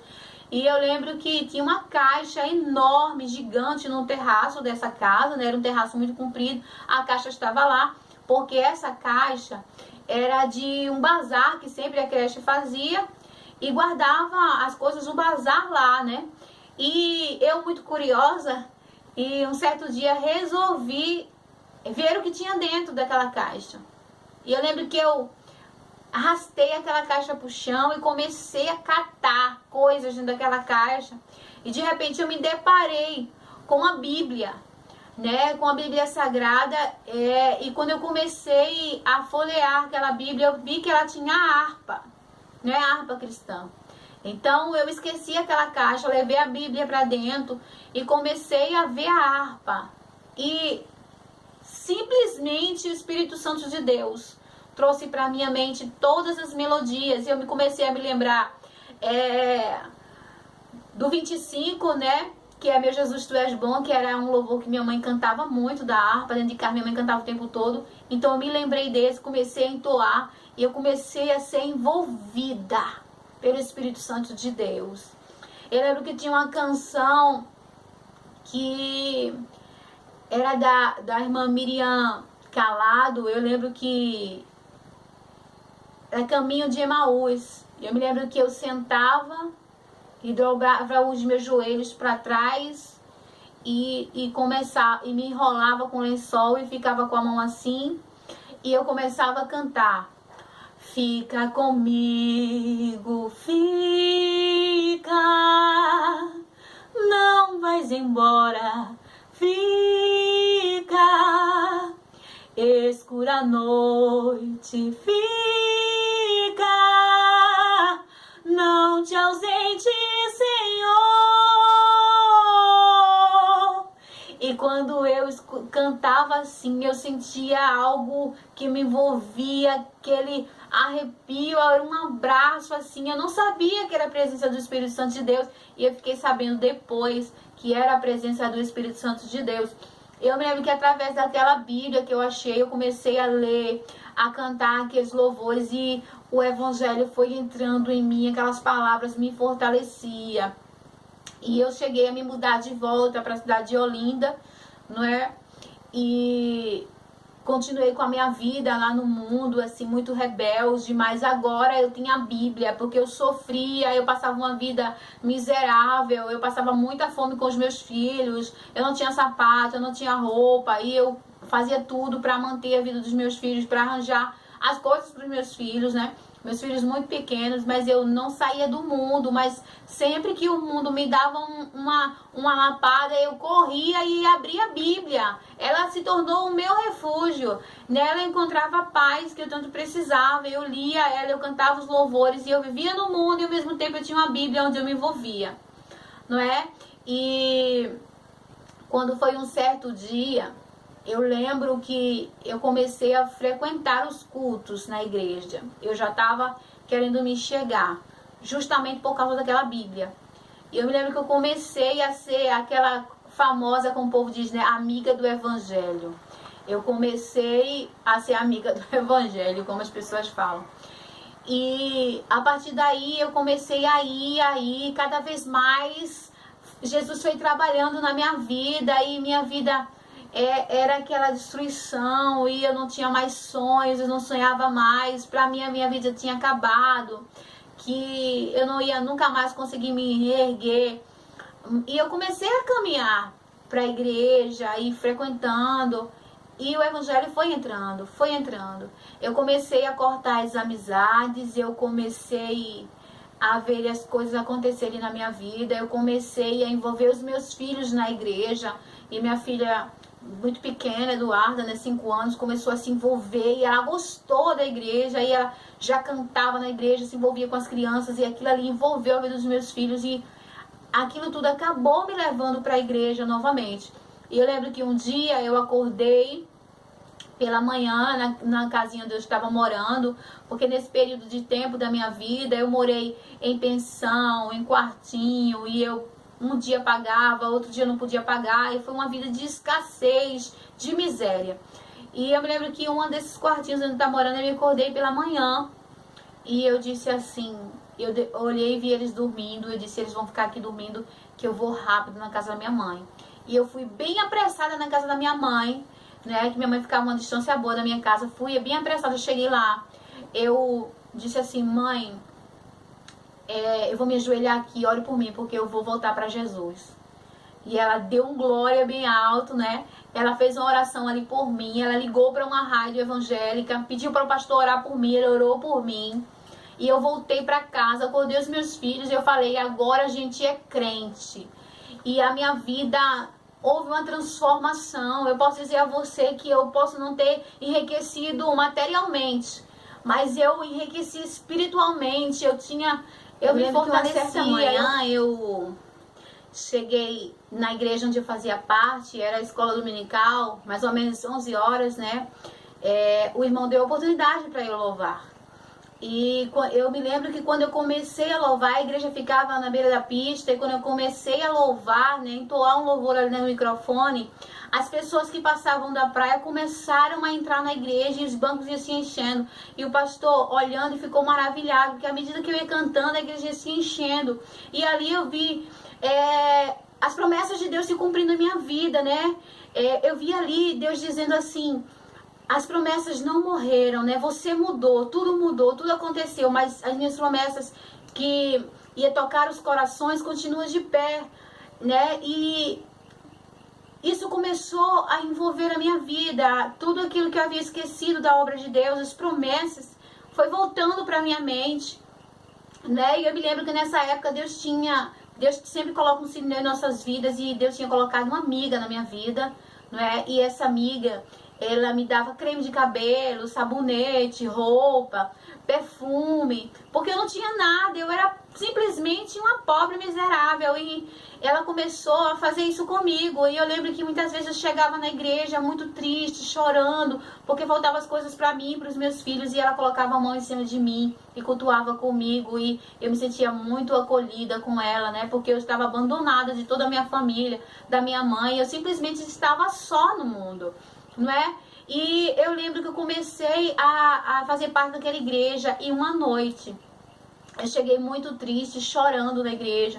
E eu lembro que tinha uma caixa enorme, gigante no terraço dessa casa, né? Era um terraço muito comprido, a caixa estava lá, porque essa caixa era de um bazar que sempre a creche fazia, e guardava as coisas do bazar lá, né? E eu, muito curiosa, e um certo dia resolvi ver o que tinha dentro daquela caixa. E eu lembro que eu arrastei aquela caixa pro chão e comecei a catar coisas dentro daquela caixa. E de repente eu me deparei com a Bíblia, né? Com a Bíblia Sagrada. E quando eu comecei a folhear aquela Bíblia, eu vi que ela tinha harpa, né? Harpa cristã. Então eu esqueci aquela caixa, levei a Bíblia para dentro e comecei a ver a harpa. E simplesmente o Espírito Santo de Deus trouxe para minha mente todas as melodias. E eu comecei a me lembrar do 25, né? Que é Meu Jesus, Tu És Bom, que era um louvor que minha mãe cantava muito, da harpa, dentro de casa minha mãe cantava o tempo todo. Então eu me lembrei desse, comecei a entoar e eu comecei a ser envolvida pelo Espírito Santo de Deus. Eu lembro que tinha uma canção que era da irmã Miriam Calado. Eu lembro que era Caminho de Emaús. Eu me lembro que eu sentava e dobrava os meus joelhos para trás e me enrolava com o lençol e ficava com a mão assim, e eu começava a cantar: fica comigo, fica, não vais embora, fica, escura a noite, fica, não te ausente, Senhor. E quando eu cantava assim, eu sentia algo que me envolvia, aquele arrepio, era um abraço assim. Eu não sabia que era a presença do Espírito Santo de Deus, e eu fiquei sabendo depois que era a presença do Espírito Santo de Deus. Eu me lembro que através daquela Bíblia que eu achei, eu comecei a ler, a cantar aqueles louvores, e o Evangelho foi entrando em mim, aquelas palavras me fortaleciam. E eu cheguei a me mudar de volta para a cidade de Olinda, não é? E continuei com a minha vida lá no mundo, assim, muito rebelde, mas agora eu tinha a Bíblia, porque eu sofria, eu passava uma vida miserável, eu passava muita fome com os meus filhos, eu não tinha sapato, eu não tinha roupa, e eu fazia tudo para manter a vida dos meus filhos, para arranjar as coisas para os meus filhos, né? Meus filhos muito pequenos, mas eu não saía do mundo, mas sempre que o mundo me dava uma lapada, eu corria e abria a Bíblia. Ela se tornou o meu refúgio. Nela eu encontrava a paz que eu tanto precisava. Eu lia ela, eu cantava os louvores, e eu vivia no mundo, e ao mesmo tempo eu tinha uma Bíblia onde eu me envolvia, não é? E quando foi um certo dia, eu lembro que eu comecei a frequentar os cultos na igreja. Eu já estava querendo me enxergar, justamente por causa daquela Bíblia. E eu me lembro que eu comecei a ser aquela famosa, como o povo diz, né, amiga do Evangelho. Eu comecei a ser amiga do Evangelho, como as pessoas falam. E a partir daí eu comecei a ir, cada vez mais Jesus foi trabalhando na minha vida, e minha vida... era aquela destruição e eu não tinha mais sonhos, eu não sonhava mais, pra mim a minha vida tinha acabado, que eu não ia nunca mais conseguir me reerguer. E eu comecei a caminhar para a igreja e frequentando, e o evangelho foi entrando, foi entrando. Eu comecei a cortar as amizades, eu comecei a ver as coisas acontecerem na minha vida, eu comecei a envolver os meus filhos na igreja, e minha filha muito pequena, Eduarda, né, 5 anos, começou a se envolver, e ela gostou da igreja, e ela já cantava na igreja, se envolvia com as crianças, e aquilo ali envolveu a vida dos meus filhos, e aquilo tudo acabou me levando para a igreja novamente. E eu lembro que um dia eu acordei pela manhã na casinha onde eu estava morando, porque nesse período de tempo da minha vida eu morei em pensão, em quartinho, e eu um dia pagava, outro dia não podia pagar, e foi uma vida de escassez, de miséria. E eu me lembro que um desses quartinhos onde eu estava morando, eu me acordei pela manhã, e eu disse assim, eu olhei e vi eles dormindo, eu disse, eles vão ficar aqui dormindo, que eu vou rápido na casa da minha mãe. E eu fui bem apressada na casa da minha mãe, né, que minha mãe ficava uma distância boa da minha casa, fui bem apressada, eu cheguei lá, eu disse assim, mãe, eu vou me ajoelhar aqui, ore por mim, porque eu vou voltar para Jesus. E ela deu um glória bem alto, né? Ela fez uma oração ali por mim, ela ligou para uma rádio evangélica, pediu para o pastor orar por mim, ele orou por mim. E eu voltei para casa, acordei os meus filhos e eu falei, agora a gente é crente. E a minha vida houve uma transformação. Eu posso dizer a você que eu posso não ter enriquecido materialmente, mas eu enriqueci espiritualmente. Eu me fortaleci. Uma certa manhã eu cheguei na igreja onde eu fazia parte, era a escola dominical, mais ou menos 11 horas, né? O irmão deu oportunidade para eu louvar. E eu me lembro que quando eu comecei a louvar, a igreja ficava na beira da pista, e quando eu comecei a louvar, né, entoar um louvor ali no microfone, as pessoas que passavam da praia começaram a entrar na igreja e os bancos iam se enchendo. E o pastor olhando e ficou maravilhado, porque à medida que eu ia cantando, a igreja ia se enchendo. E ali eu vi as promessas de Deus se cumprindo na minha vida, né? Eu vi ali Deus dizendo assim, as promessas não morreram, né? Você mudou, tudo aconteceu, mas as minhas promessas que ia tocar os corações continuam de pé, né? E isso começou a envolver a minha vida, tudo aquilo que eu havia esquecido da obra de Deus, as promessas, foi voltando para minha mente, né? E eu me lembro que nessa época Deus sempre coloca um sinal em nossas vidas, e Deus tinha colocado uma amiga na minha vida, não é? E essa amiga, ela me dava creme de cabelo, sabonete, roupa, perfume, porque eu não tinha nada, eu era simplesmente uma pobre miserável, e ela começou a fazer isso comigo. E eu lembro que muitas vezes eu chegava na igreja muito triste, chorando, porque faltavam as coisas para mim, para os meus filhos, e ela colocava a mão em cima de mim e cultuava comigo, e eu me sentia muito acolhida com ela, né? Porque eu estava abandonada de toda a minha família, da minha mãe, eu simplesmente estava só no mundo, não é? E eu lembro que eu comecei a fazer parte daquela igreja, e uma noite eu cheguei muito triste, chorando na igreja,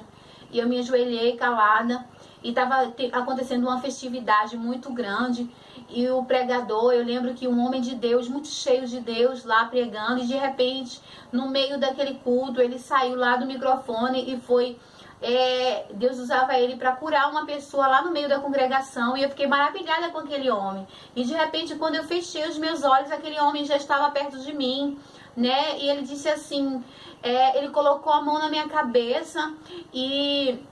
e eu me ajoelhei calada, e estava acontecendo uma festividade muito grande, e o pregador, eu lembro que um homem de Deus, muito cheio de Deus lá pregando, e de repente, no meio daquele culto, ele saiu lá do microfone e foi... Deus usava ele para curar uma pessoa lá no meio da congregação, e eu fiquei maravilhada com aquele homem. E de repente, quando eu fechei os meus olhos, aquele homem já estava perto de mim, né? E ele disse assim, ele colocou a mão na minha cabeça, e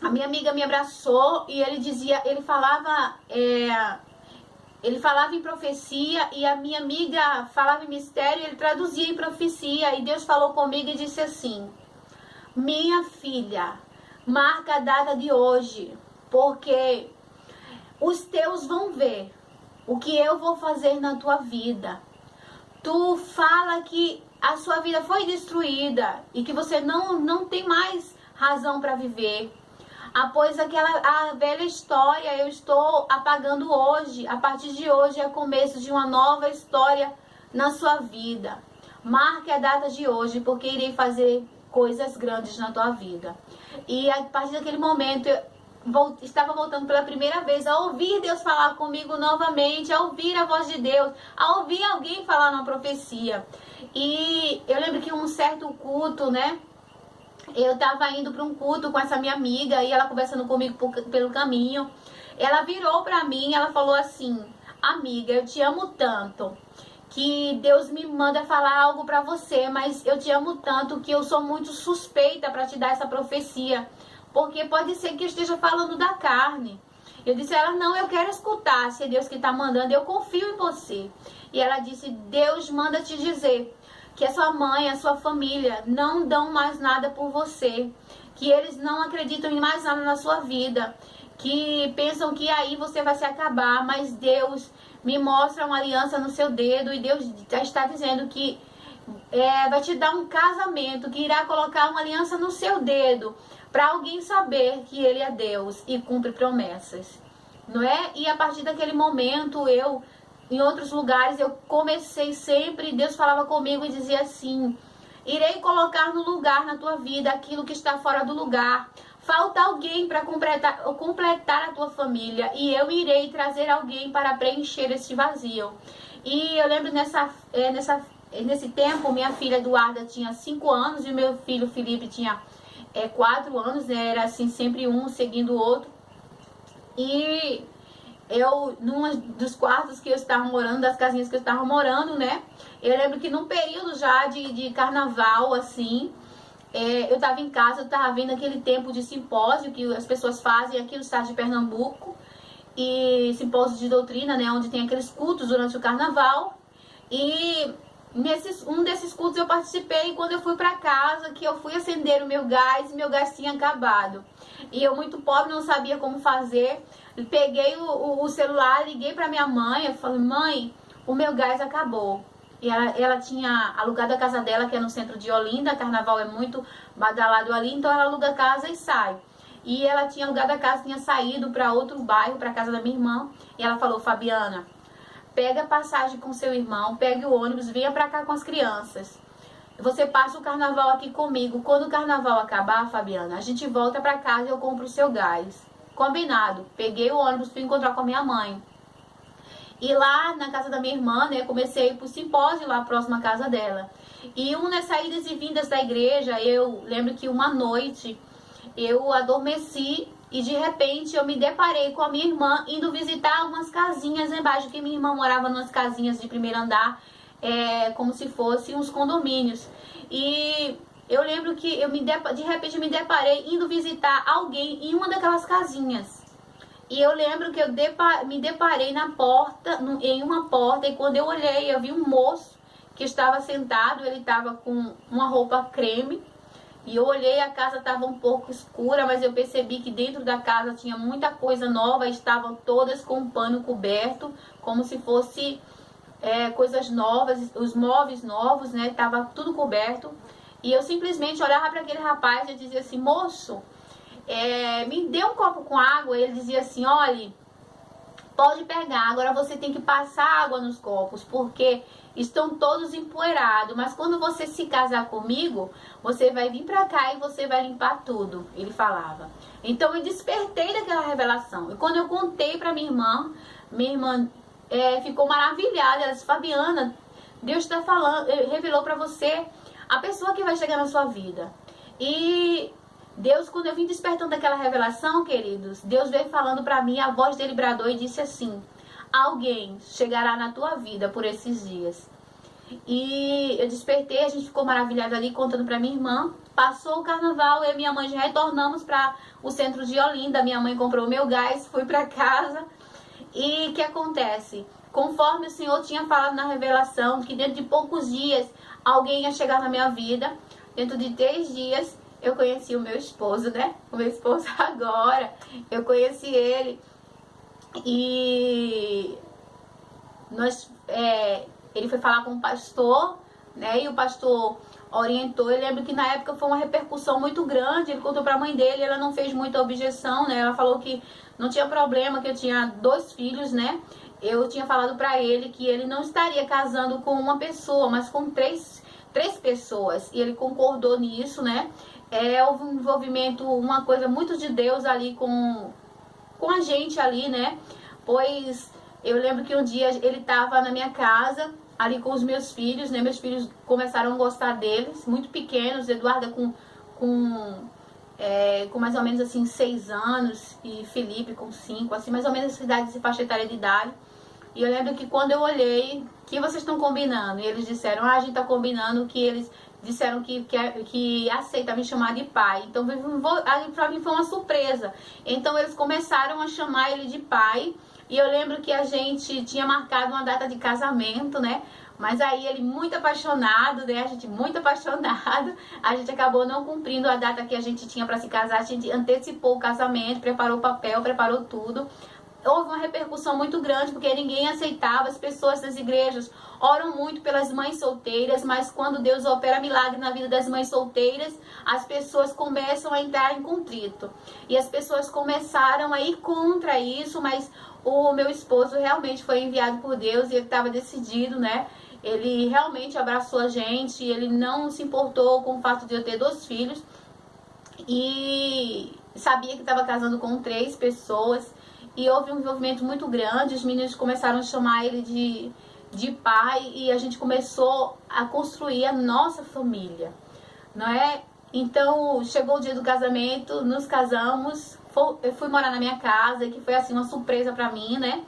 a minha amiga me abraçou, e ele falava em profecia, e a minha amiga falava em mistério, e ele traduzia em profecia, e Deus falou comigo e disse assim, minha filha, marca a data de hoje, porque os teus vão ver o que eu vou fazer na tua vida. Tu fala que a sua vida foi destruída e que você não tem mais razão para viver. Após a velha história, eu estou apagando hoje. A partir de hoje é o começo de uma nova história na sua vida. Marque a data de hoje, porque irei fazer coisas grandes na tua vida. E a partir daquele momento estava voltando pela primeira vez a ouvir Deus falar comigo novamente, a ouvir a voz de Deus, a ouvir alguém falar uma profecia. E eu lembro que um certo culto, né? Eu estava indo para um culto com essa minha amiga e ela conversando comigo pelo caminho. Ela virou para mim, ela falou assim: amiga, eu te amo tanto que Deus me manda falar algo para você, mas eu te amo tanto que eu sou muito suspeita para te dar essa profecia, porque pode ser que eu esteja falando da carne. Eu disse a ela: não, eu quero escutar, se é Deus que está mandando, eu confio em você. E ela disse: Deus manda te dizer que a sua mãe, a sua família não dão mais nada por você, que eles não acreditam em mais nada na sua vida, que pensam que aí você vai se acabar, mas Deus me mostra uma aliança no seu dedo e Deus já está dizendo que vai te dar um casamento, que irá colocar uma aliança no seu dedo, para alguém saber que Ele é Deus e cumpre promessas, não é? E a partir daquele momento, em outros lugares, eu comecei sempre, Deus falava comigo e dizia assim: irei colocar no lugar na tua vida aquilo que está fora do lugar. Falta alguém para completar a tua família e eu irei trazer alguém para preencher esse vazio. E eu lembro nesse tempo, minha filha Eduarda tinha 5 anos e o meu filho Felipe tinha 4 anos, né? Era assim, sempre um seguindo o outro. E eu, num dos quartos que eu estava morando, das casinhas que eu estava morando, né? Eu lembro que num período já de carnaval, assim, eu estava em casa, eu estava vendo aquele tempo de simpósio que as pessoas fazem aqui no estado de Pernambuco, e simpósio de doutrina, né? Onde tem aqueles cultos durante o carnaval. E um desses cultos eu participei, e quando eu fui para casa, que eu fui acender o meu gás tinha acabado. E eu, muito pobre, não sabia como fazer. Peguei o celular, liguei para minha mãe, eu falei: mãe, o meu gás acabou. E ela tinha alugado a casa dela, que é no centro de Olinda, carnaval é muito badalado ali, então ela aluga a casa e sai. E ela tinha alugado a casa, tinha saído para outro bairro, para casa da minha irmã, e ela falou: Fabiana, pega a passagem com seu irmão, pegue o ônibus, venha para cá com as crianças. Você passa o carnaval aqui comigo. Quando o carnaval acabar, Fabiana, a gente volta para casa e eu compro o seu gás. Combinado. Peguei o ônibus, fui encontrar com a minha mãe. E lá na casa da minha irmã, né, comecei a ir pro simpósio lá próximo à casa dela. E nas saídas e vindas da igreja, eu lembro que uma noite eu adormeci e de repente eu me deparei com a minha irmã indo visitar umas casinhas embaixo, que minha irmã morava nas casinhas de primeiro andar, como se fossem uns condomínios. E eu lembro que de repente eu me deparei indo visitar alguém em uma daquelas casinhas. E eu lembro que eu me deparei em uma porta, e quando eu olhei, eu vi um moço que estava sentado, ele estava com uma roupa creme, e eu olhei, a casa estava um pouco escura, mas eu percebi que dentro da casa tinha muita coisa nova, estavam todas com um pano coberto, como se fosse coisas novas, os móveis novos, né, estava tudo coberto. E eu simplesmente olhava para aquele rapaz e dizia assim: moço, me dê um copo com água. E ele dizia assim: olha, pode pegar, agora você tem que passar água nos copos, porque estão todos empoeirados, mas quando você se casar comigo, você vai vir pra cá e você vai limpar tudo, ele falava. Então eu despertei daquela revelação, e quando eu contei pra minha irmã ficou maravilhada. Ela disse: Fabiana, Deus está falando, revelou pra você a pessoa que vai chegar na sua vida. E Deus, quando eu vim despertando daquela revelação, queridos, Deus veio falando pra mim, a voz dele bradou e disse assim: alguém chegará na tua vida por esses dias. E eu despertei, a gente ficou maravilhada ali, contando pra minha irmã. Passou o carnaval, eu e minha mãe já retornamos para o centro de Olinda. Minha mãe comprou o meu gás, fui pra casa. E o que acontece? Conforme o Senhor tinha falado na revelação, que dentro de poucos dias alguém ia chegar na minha vida, dentro de 3 dias eu conheci o meu esposo, né? O meu esposo agora, eu conheci ele. E ele foi falar com o pastor, né? E o pastor orientou. Eu lembro que na época foi uma repercussão muito grande. Ele contou pra mãe dele, ela não fez muita objeção, né? Ela falou que não tinha problema, que eu tinha 2 filhos, né? Eu tinha falado pra ele que ele não estaria casando com uma pessoa, mas com três pessoas. E ele concordou nisso, né? houve um envolvimento, uma coisa muito de Deus ali com a gente ali, né? Pois eu lembro que um dia ele estava na minha casa, ali com os meus filhos, né? Meus filhos começaram a gostar deles, muito pequenos, Eduarda com mais ou menos assim 6 anos e Felipe com 5, assim, mais ou menos essa idade, essa faixa etária de idade. E eu lembro que quando eu olhei, o que vocês estão combinando? E eles disseram, a gente tá combinando, que eles disseram que aceita me chamar de pai. Então pra mim foi uma surpresa. Então eles começaram a chamar ele de pai. E eu lembro que a gente tinha marcado uma data de casamento, né? Mas aí ele muito apaixonado, né? A gente muito apaixonado. A gente acabou não cumprindo a data que a gente tinha para se casar. A gente antecipou o casamento, preparou o papel, preparou tudo. Houve uma repercussão muito grande, porque ninguém aceitava. As pessoas das igrejas oram muito pelas mães solteiras, mas quando Deus opera milagre na vida das mães solteiras, as pessoas começam a entrar em contrito. E as pessoas começaram a ir contra isso, mas o meu esposo realmente foi enviado por Deus e ele estava decidido, né? Ele realmente abraçou a gente, ele não se importou com o fato de eu ter 2 filhos e sabia que estava casando com 3 pessoas. E houve um envolvimento muito grande, os meninos começaram a chamar ele de pai e a gente começou a construir a nossa família, não é? Então, chegou o dia do casamento, nos casamos, eu fui morar na minha casa, que foi assim uma surpresa pra mim, né?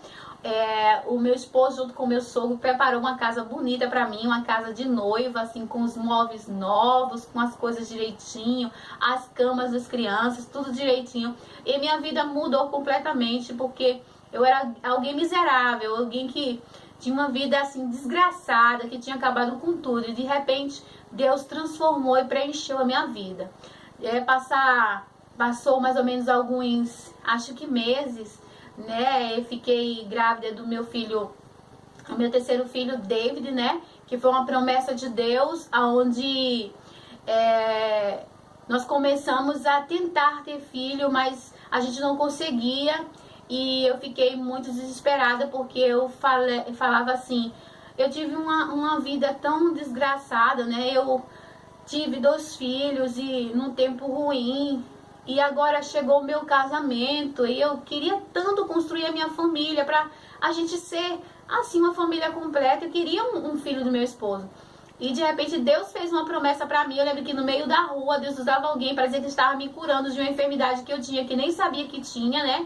O meu esposo junto com o meu sogro preparou uma casa bonita pra mim, uma casa de noiva, assim, com os móveis novos, com as coisas direitinho, as camas das crianças, tudo direitinho. E minha vida mudou completamente, porque eu era alguém miserável, alguém que tinha uma vida assim desgraçada, que tinha acabado com tudo, e de repente Deus transformou e preencheu a minha vida. Passou mais ou menos alguns, acho que meses, né? Eu fiquei grávida do meu filho, o meu terceiro filho, David, né? Que foi uma promessa de Deus, onde nós começamos a tentar ter filho, mas a gente não conseguia. E eu fiquei muito desesperada, porque eu falava assim, eu tive uma vida tão desgraçada, né? Eu tive 2 filhos e num tempo ruim. E agora chegou o meu casamento e eu queria tanto construir a minha família para a gente ser, assim, uma família completa. Eu queria um filho do meu esposo. E de repente Deus fez uma promessa para mim. Eu lembro que no meio da rua Deus usava alguém para dizer que estava me curando de uma enfermidade que eu tinha, que nem sabia que tinha, né?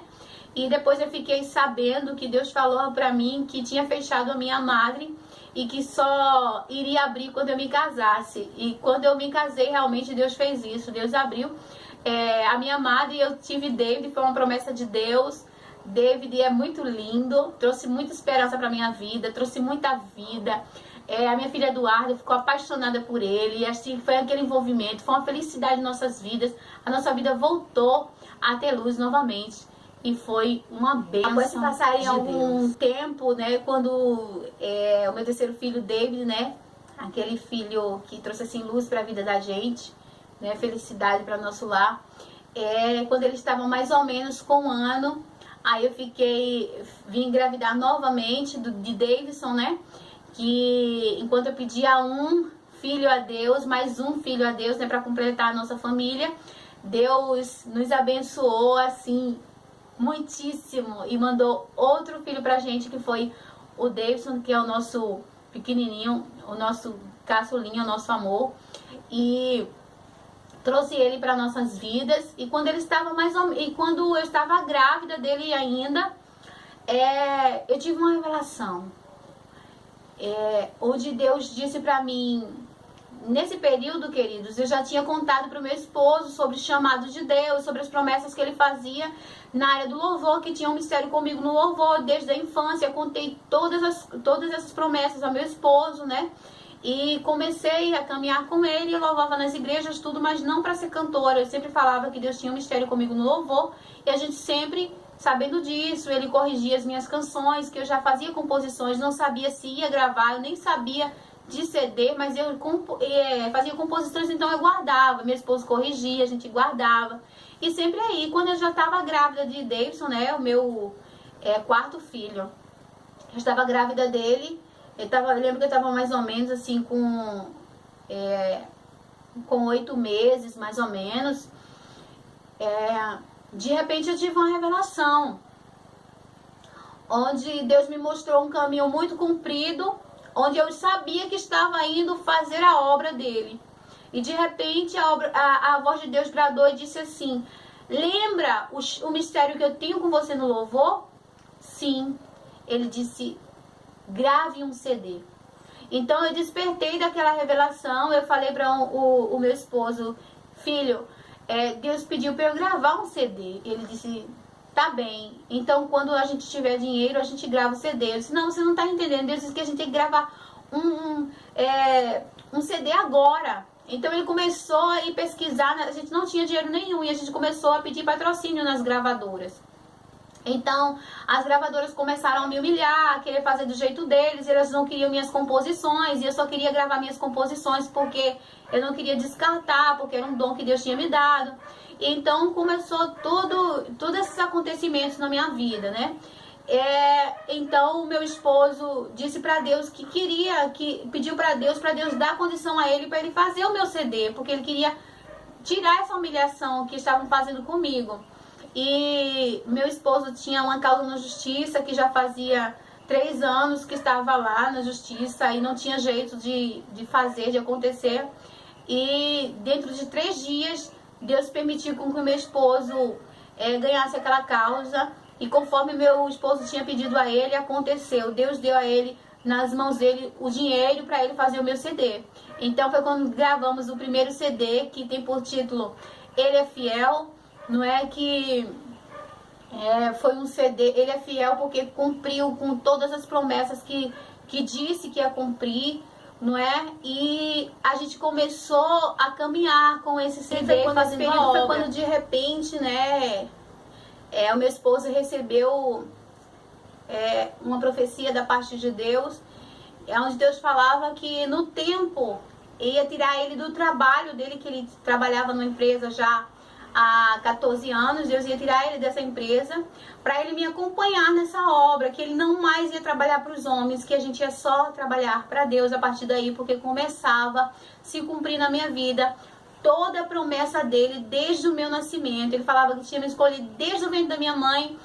E depois eu fiquei sabendo que Deus falou para mim que tinha fechado a minha madre e que só iria abrir quando eu me casasse. E quando eu me casei, realmente Deus fez isso. Deus abriu a minha madre, e eu tive David, foi uma promessa de Deus. David é muito lindo, trouxe muita esperança para minha vida, trouxe muita vida. A minha filha Eduarda ficou apaixonada por ele, e assim foi aquele envolvimento, foi uma felicidade em nossas vidas. A nossa vida voltou a ter luz novamente. E foi uma bênção. Após se passarem algum tempo, né, quando o meu terceiro filho, David, né, aquele filho que trouxe assim luz para a vida da gente, né, felicidade para nosso lar, quando ele estava mais ou menos com 1 ano, aí eu vim engravidar novamente de Davidson, né, que enquanto eu pedia um filho a Deus, mais um filho a Deus, né, para completar a nossa família, Deus nos abençoou assim muitíssimo e mandou outro filho pra gente, que foi o Davidson, que é o nosso pequenininho, o nosso caçulinho, o nosso amor, e trouxe ele para nossas vidas. E quando ele estava quando eu estava grávida dele ainda, eu tive uma revelação, onde Deus disse para mim. Nesse período, queridos, eu já tinha contado para o meu esposo sobre o chamado de Deus, sobre as promessas que ele fazia na área do louvor, que tinha um mistério comigo no louvor desde a infância. Eu contei todas essas promessas ao meu esposo, né? E comecei a caminhar com ele, eu louvava nas igrejas, tudo, mas não para ser cantora. Eu sempre falava que Deus tinha um mistério comigo no louvor, e a gente sempre, sabendo disso, ele corrigia as minhas canções, que eu já fazia composições, não sabia se ia gravar, eu nem sabia de CD, mas eu fazia composições, então eu guardava, meu esposo corrigia, a gente guardava. E sempre aí, quando eu já estava grávida de Davidson, né, o meu 4º filho, eu estava grávida dele, eu lembro que eu estava mais ou menos assim com com 8 meses, mais ou menos, de repente eu tive uma revelação, onde Deus me mostrou um caminho muito comprido, onde eu sabia que estava indo fazer a obra dele. E de repente a voz de Deus bradou e disse assim: lembra o mistério que eu tenho com você no louvor? Sim. Ele disse: grave um CD. Então eu despertei daquela revelação. Eu falei para o meu esposo: filho, Deus pediu para eu gravar um CD. Ele disse: tá bem, então quando a gente tiver dinheiro a gente grava o CD. Eu disse: não, você não está entendendo. Deus disse que a gente tem que gravar um CD agora. Então ele começou a ir pesquisar. A gente não tinha dinheiro nenhum e a gente começou a pedir patrocínio nas gravadoras. Então as gravadoras começaram a me humilhar, a querer fazer do jeito deles. Elas não queriam minhas composições e eu só queria gravar minhas composições porque eu não queria descartar, porque era um dom que Deus tinha me dado. E então começou todos esses acontecimentos na minha vida, né? Então o meu esposo disse para Deus que pediu para Deus dar condição a ele para ele fazer o meu CD, porque ele queria tirar essa humilhação que estavam fazendo comigo. E meu esposo tinha uma causa na justiça que já fazia 3 anos que estava lá na justiça e não tinha jeito de acontecer. E dentro de 3 dias Deus permitiu com que o meu esposo ganhasse aquela causa. E conforme meu esposo tinha pedido a ele, aconteceu. Deus deu a ele, nas mãos dele, o dinheiro para ele fazer o meu CD. Então foi quando gravamos o primeiro CD, que tem por título Ele é Fiel. Não é que foi um CD, Ele é Fiel porque cumpriu com todas as promessas que disse que ia cumprir, não é? E a gente começou a caminhar com esse CD, fazendo a obra. Foi quando de repente, né, o meu esposo recebeu uma profecia da parte de Deus, onde Deus falava que no tempo ia tirar ele do trabalho dele, que ele trabalhava numa empresa já há 14 anos. Deus ia tirar ele dessa empresa para ele me acompanhar nessa obra, que ele não mais ia trabalhar para os homens, que a gente ia só trabalhar para Deus a partir daí, porque começava a se cumprir na minha vida toda a promessa dele desde o meu nascimento. Ele falava que tinha me escolhido desde o ventre da minha mãe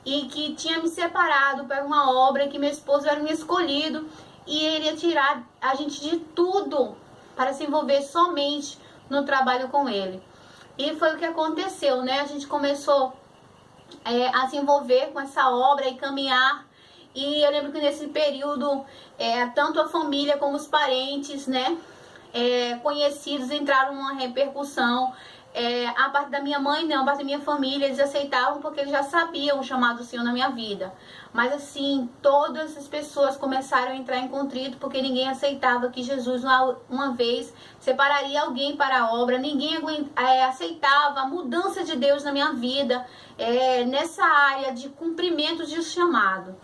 e que tinha me separado para uma obra, que meu esposo era um escolhido e ele ia tirar a gente de tudo para se envolver somente no trabalho com ele. E foi o que aconteceu, né? A gente começou a se envolver com essa obra e caminhar. E eu lembro que nesse período, tanto a família como os parentes, né, conhecidos entraram numa repercussão. A parte da minha mãe não, a parte da minha família, eles aceitavam porque eles já sabiam o chamado do Senhor na minha vida. Mas assim, todas as pessoas começaram a entrar em contrito porque ninguém aceitava que Jesus uma vez separaria alguém para a obra. Ninguém aceitava a mudança de Deus na minha vida, nessa área de cumprimento de chamado.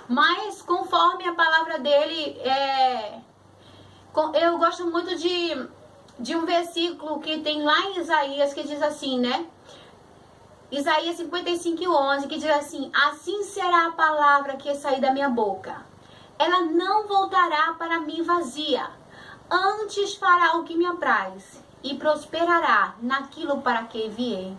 Mas conforme a palavra dele, eu gosto muito de um versículo que tem lá em Isaías, que diz assim, né? Isaías 55:11, que diz assim: assim será a palavra que sair da minha boca. Ela não voltará para mim vazia. Antes fará o que me apraz e prosperará naquilo para que enviei.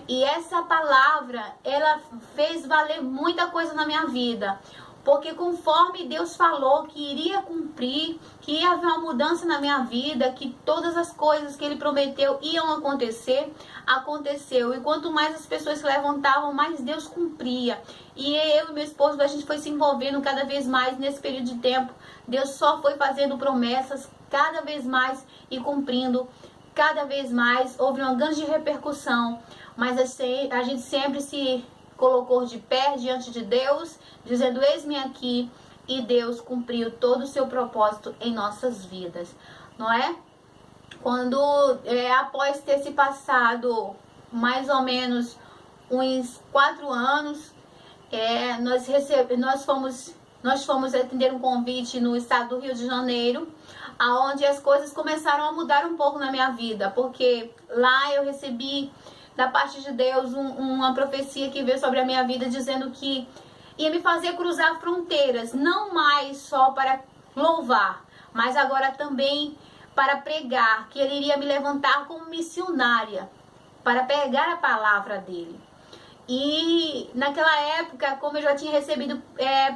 E essa palavra, ela fez valer muita coisa na minha vida. Porque conforme Deus falou que iria cumprir, que ia haver uma mudança na minha vida, que todas as coisas que Ele prometeu iam acontecer, aconteceu. E quanto mais as pessoas se levantavam, mais Deus cumpria. E eu e meu esposo, a gente foi se envolvendo cada vez mais nesse período de tempo. Deus só foi fazendo promessas cada vez mais e cumprindo cada vez mais. Houve uma grande repercussão, mas a gente sempre se colocou de pé diante de Deus, dizendo: eis-me aqui, e Deus cumpriu todo o seu propósito em nossas vidas, não é? Quando, após ter se passado mais ou menos uns 4 anos, nós fomos atender um convite no estado do Rio de Janeiro, aonde as coisas começaram a mudar um pouco na minha vida, porque lá eu recebi da parte de Deus uma profecia que veio sobre a minha vida, dizendo que ia me fazer cruzar fronteiras, não mais só para louvar, mas agora também para pregar, que ele iria me levantar como missionária, para pegar a palavra dele. E naquela época, como eu já tinha recebido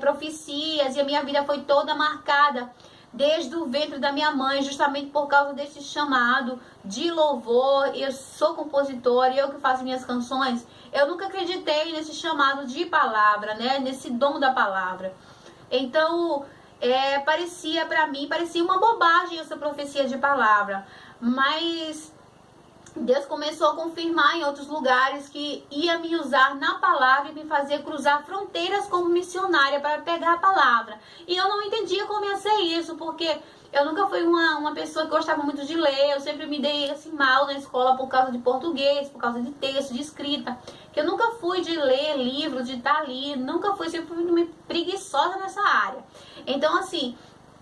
profecias, e a minha vida foi toda marcada desde o ventre da minha mãe, justamente por causa desse chamado de louvor. Eu sou compositora, eu que faço minhas canções. Eu nunca acreditei nesse chamado de palavra, né? Nesse dom da palavra. Então, parecia para mim, parecia uma bobagem essa profecia de palavra. Mas Deus começou a confirmar em outros lugares que ia me usar na palavra e me fazer cruzar fronteiras como missionária para pegar a palavra. E eu não entendia como ia ser isso, porque eu nunca fui uma pessoa que gostava muito de ler. Eu sempre me dei assim mal na escola por causa de português, por causa de texto, de escrita. Que eu nunca fui de ler livro, de estar ali, nunca fui, sempre fui uma preguiçosa nessa área. Então assim,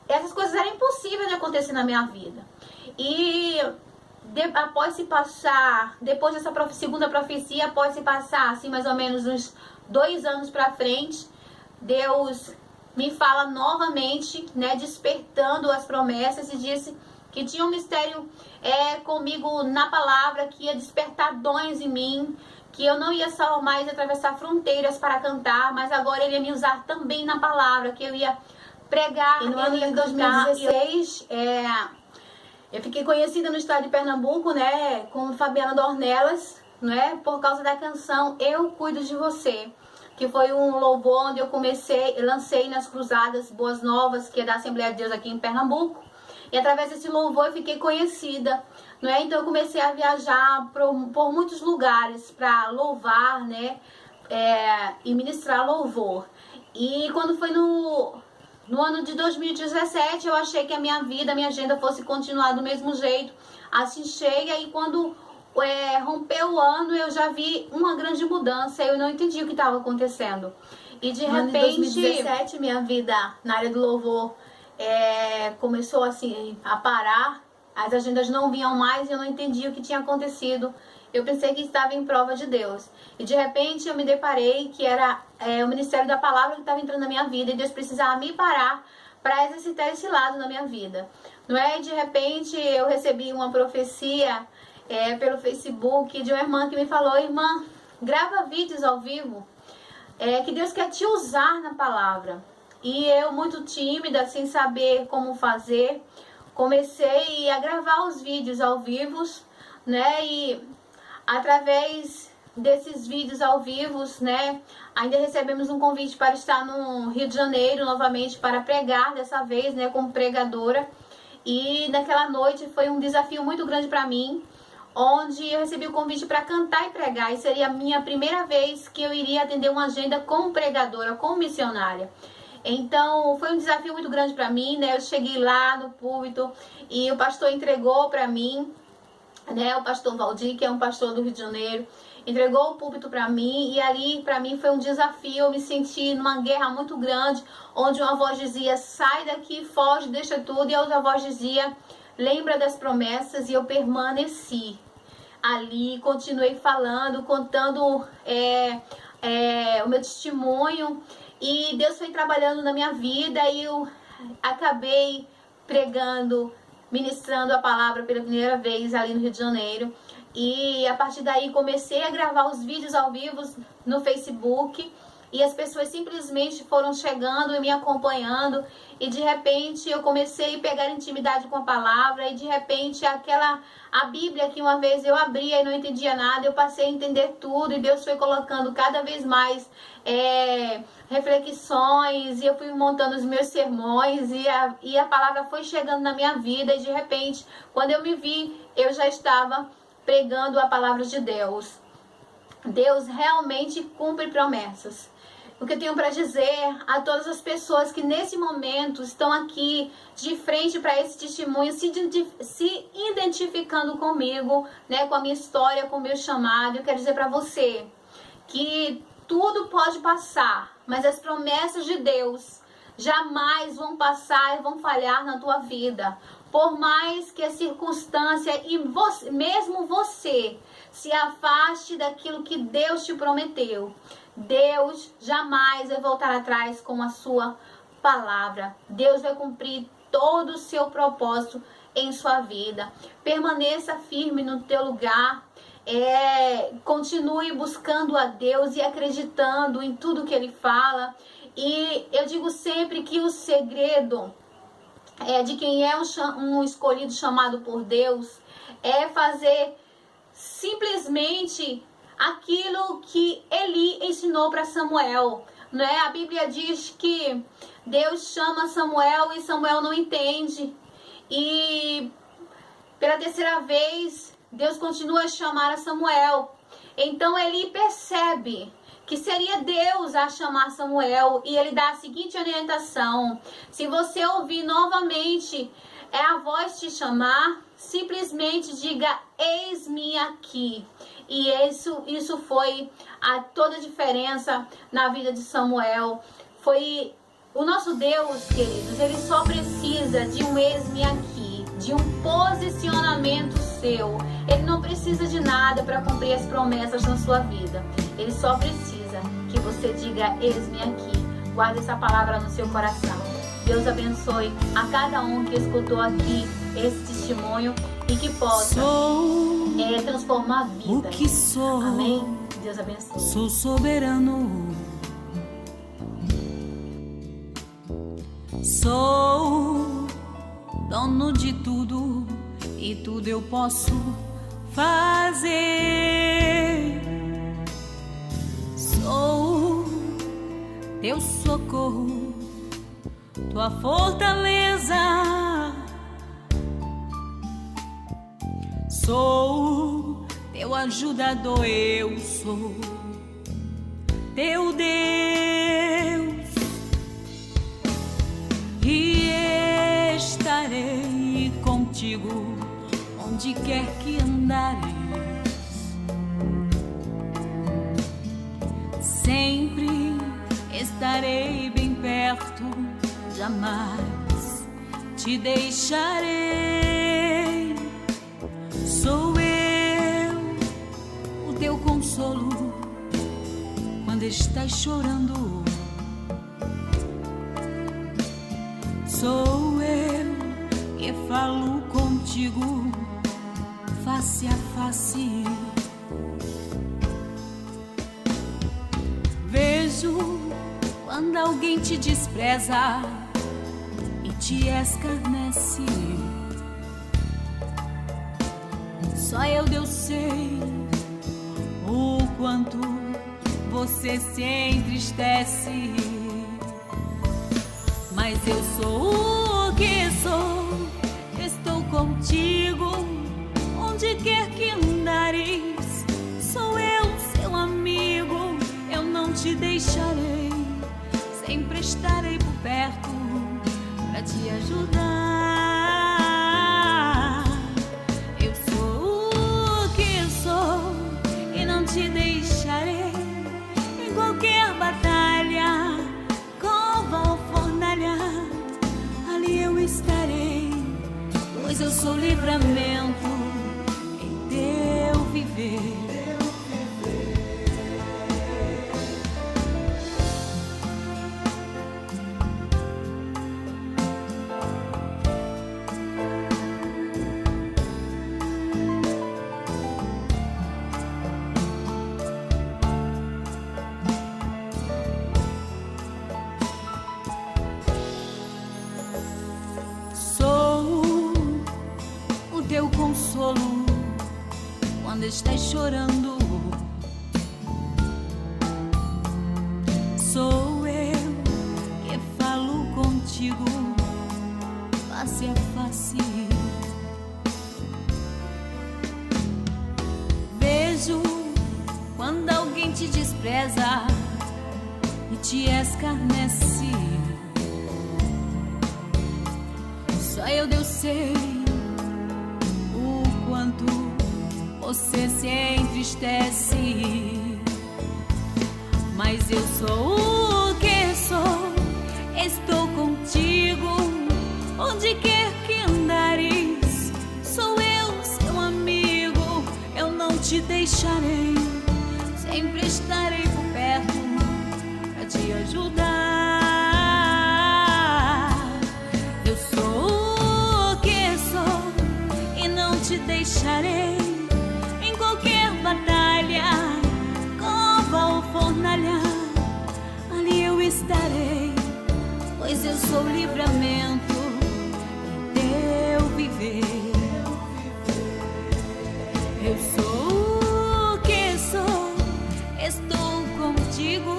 essas coisas eram impossíveis de acontecer na minha vida. E após se passar, depois dessa segunda profecia, após se passar assim mais ou menos uns 2 anos pra frente, Deus me fala novamente, né, despertando as promessas, e disse que tinha um mistério comigo na palavra, que ia despertar dons em mim, que eu não ia só mais atravessar fronteiras para cantar, mas agora ele ia me usar também na palavra, que eu ia pregar. E no ano de 2016, eu fiquei conhecida no estado de Pernambuco, né, como Fabiana Dornelas, né, por causa da canção Eu Cuido de Você, que foi um louvor onde eu lancei nas Cruzadas Boas Novas, que é da Assembleia de Deus aqui em Pernambuco. E através desse louvor eu fiquei conhecida, não é? Então eu comecei a viajar por muitos lugares para louvar, né, e ministrar louvor. E quando foi no ano de 2017, eu achei que a minha vida, a minha agenda fosse continuar do mesmo jeito, assim cheia, e quando rompeu o ano, eu já vi uma grande mudança, eu não entendi o que estava acontecendo. E de repente, em 2017, minha vida na área do louvor começou assim a parar, as agendas não vinham mais e eu não entendi o que tinha acontecido. Eu pensei que estava em prova de Deus. E de repente eu me deparei que era o ministério da palavra que estava entrando na minha vida, e Deus precisava me parar para exercitar esse lado na minha vida. Não é? De repente eu recebi uma profecia pelo Facebook de uma irmã que me falou: irmã, grava vídeos ao vivo, que Deus quer te usar na palavra. E eu, muito tímida, sem saber como fazer, comecei a gravar os vídeos ao vivo, né? E através desses vídeos ao vivo, né, ainda recebemos um convite para estar no Rio de Janeiro novamente para pregar, dessa vez, né, como pregadora. E naquela noite foi um desafio muito grande para mim, onde eu recebi o convite para cantar e pregar, e seria a minha primeira vez que eu iria atender uma agenda como pregadora, como missionária. Então foi um desafio muito grande para mim, né? Eu cheguei lá no púlpito e o pastor entregou para mim, né, o pastor Valdir, que é um pastor do Rio de Janeiro, entregou o púlpito para mim, e ali para mim foi um desafio. Eu me senti numa guerra muito grande, onde uma voz dizia: sai daqui, foge, deixa tudo, e a outra voz dizia: lembra das promessas. E eu permaneci ali, continuei falando, contando o meu testemunho, e Deus foi trabalhando na minha vida, e eu acabei pregando, ministrando a palavra pela primeira vez ali no Rio de Janeiro. E a partir daí comecei a gravar os vídeos ao vivo no Facebook, e as pessoas simplesmente foram chegando e me acompanhando, e de repente eu comecei a pegar intimidade com a palavra, e de repente a Bíblia que uma vez eu abria e não entendia nada, eu passei a entender tudo, e Deus foi colocando cada vez mais reflexões, e eu fui montando os meus sermões, e a palavra foi chegando na minha vida, e de repente, quando eu me vi, eu já estava pregando a palavra de Deus. Deus realmente cumpre promessas. O que eu tenho para dizer a todas as pessoas que nesse momento estão aqui de frente para esse testemunho, se identificando comigo, né, com a minha história, com o meu chamado, eu quero dizer para você que tudo pode passar, mas as promessas de Deus jamais vão passar e vão falhar na tua vida. Por mais que a circunstância e mesmo você se afaste daquilo que Deus te prometeu, Deus jamais vai voltar atrás com a sua palavra. Deus vai cumprir todo o seu propósito em sua vida. Permaneça firme no teu lugar. Continue buscando a Deus e acreditando em tudo que Ele fala. E eu digo sempre que o segredo de quem é um escolhido chamado por Deus é fazer simplesmente aquilo que Eli ensinou para Samuel, né? A Bíblia diz que Deus chama Samuel e Samuel não entende. E pela terceira vez, Deus continua a chamar a Samuel. Então Eli percebe que seria Deus a chamar Samuel e ele dá a seguinte orientação: se você ouvir novamente a voz te chamar, simplesmente diga: eis-me aqui. E isso foi toda a diferença na vida de Samuel. Foi o nosso Deus, queridos, ele só precisa de um eis-me aqui, de um posicionamento seu. Ele não precisa de nada para cumprir as promessas na sua vida. Ele só precisa que você diga: eis-me aqui. Guarde essa palavra no seu coração. Deus abençoe a cada um que escutou aqui esse testemunho e que possa transformar vidas. O que sou, amém? Deus abençoe. Sou soberano, sou dono de tudo e tudo eu posso fazer. Sou teu socorro, tua fortaleza. Sou teu ajudador, eu sou teu Deus e estarei contigo onde quer que andares. Sempre estarei bem perto, jamais te deixarei. Sou eu, o teu consolo, quando estás chorando. Sou eu que falo contigo face a face. Vejo quando alguém te despreza e te escarnece. Só eu, Deus, sei o quanto você se entristece. Mas eu sou o que sou, estou contigo onde quer que andares. Sou eu, seu amigo, eu não te deixarei. Sempre estarei por perto pra te ajudar. Te deixarei em qualquer batalha, cova ou fornalha, ali eu estarei, pois eu sou livramento em teu viver. Teu consolo quando estás chorando. Sou eu que falo contigo face a face. Vejo quando alguém te despreza e te escarnece. Só eu, Deus, sei quanto você se entristece. Mas eu sou o que sou, estou contigo onde quer que andares. Sou eu, seu amigo, eu não te deixarei. Sempre estarei por perto pra te ajudar. Eu sou eu sou livramento em teu viver. Eu sou o que sou, estou contigo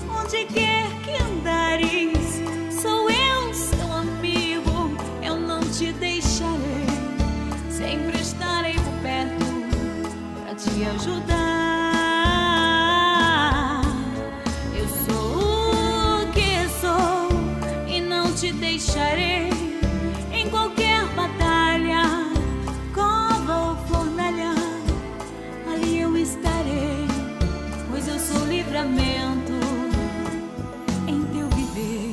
onde quer que andares. Sou eu, seu amigo, eu não te deixarei, sempre estarei por perto pra te ajudar. Eu sou o que sou e não te deixarei em qualquer batalha, cova ou fornalha, ali eu estarei, pois eu sou livramento em teu viver.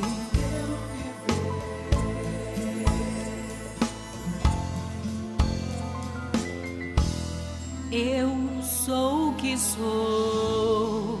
Eu sou o que sou.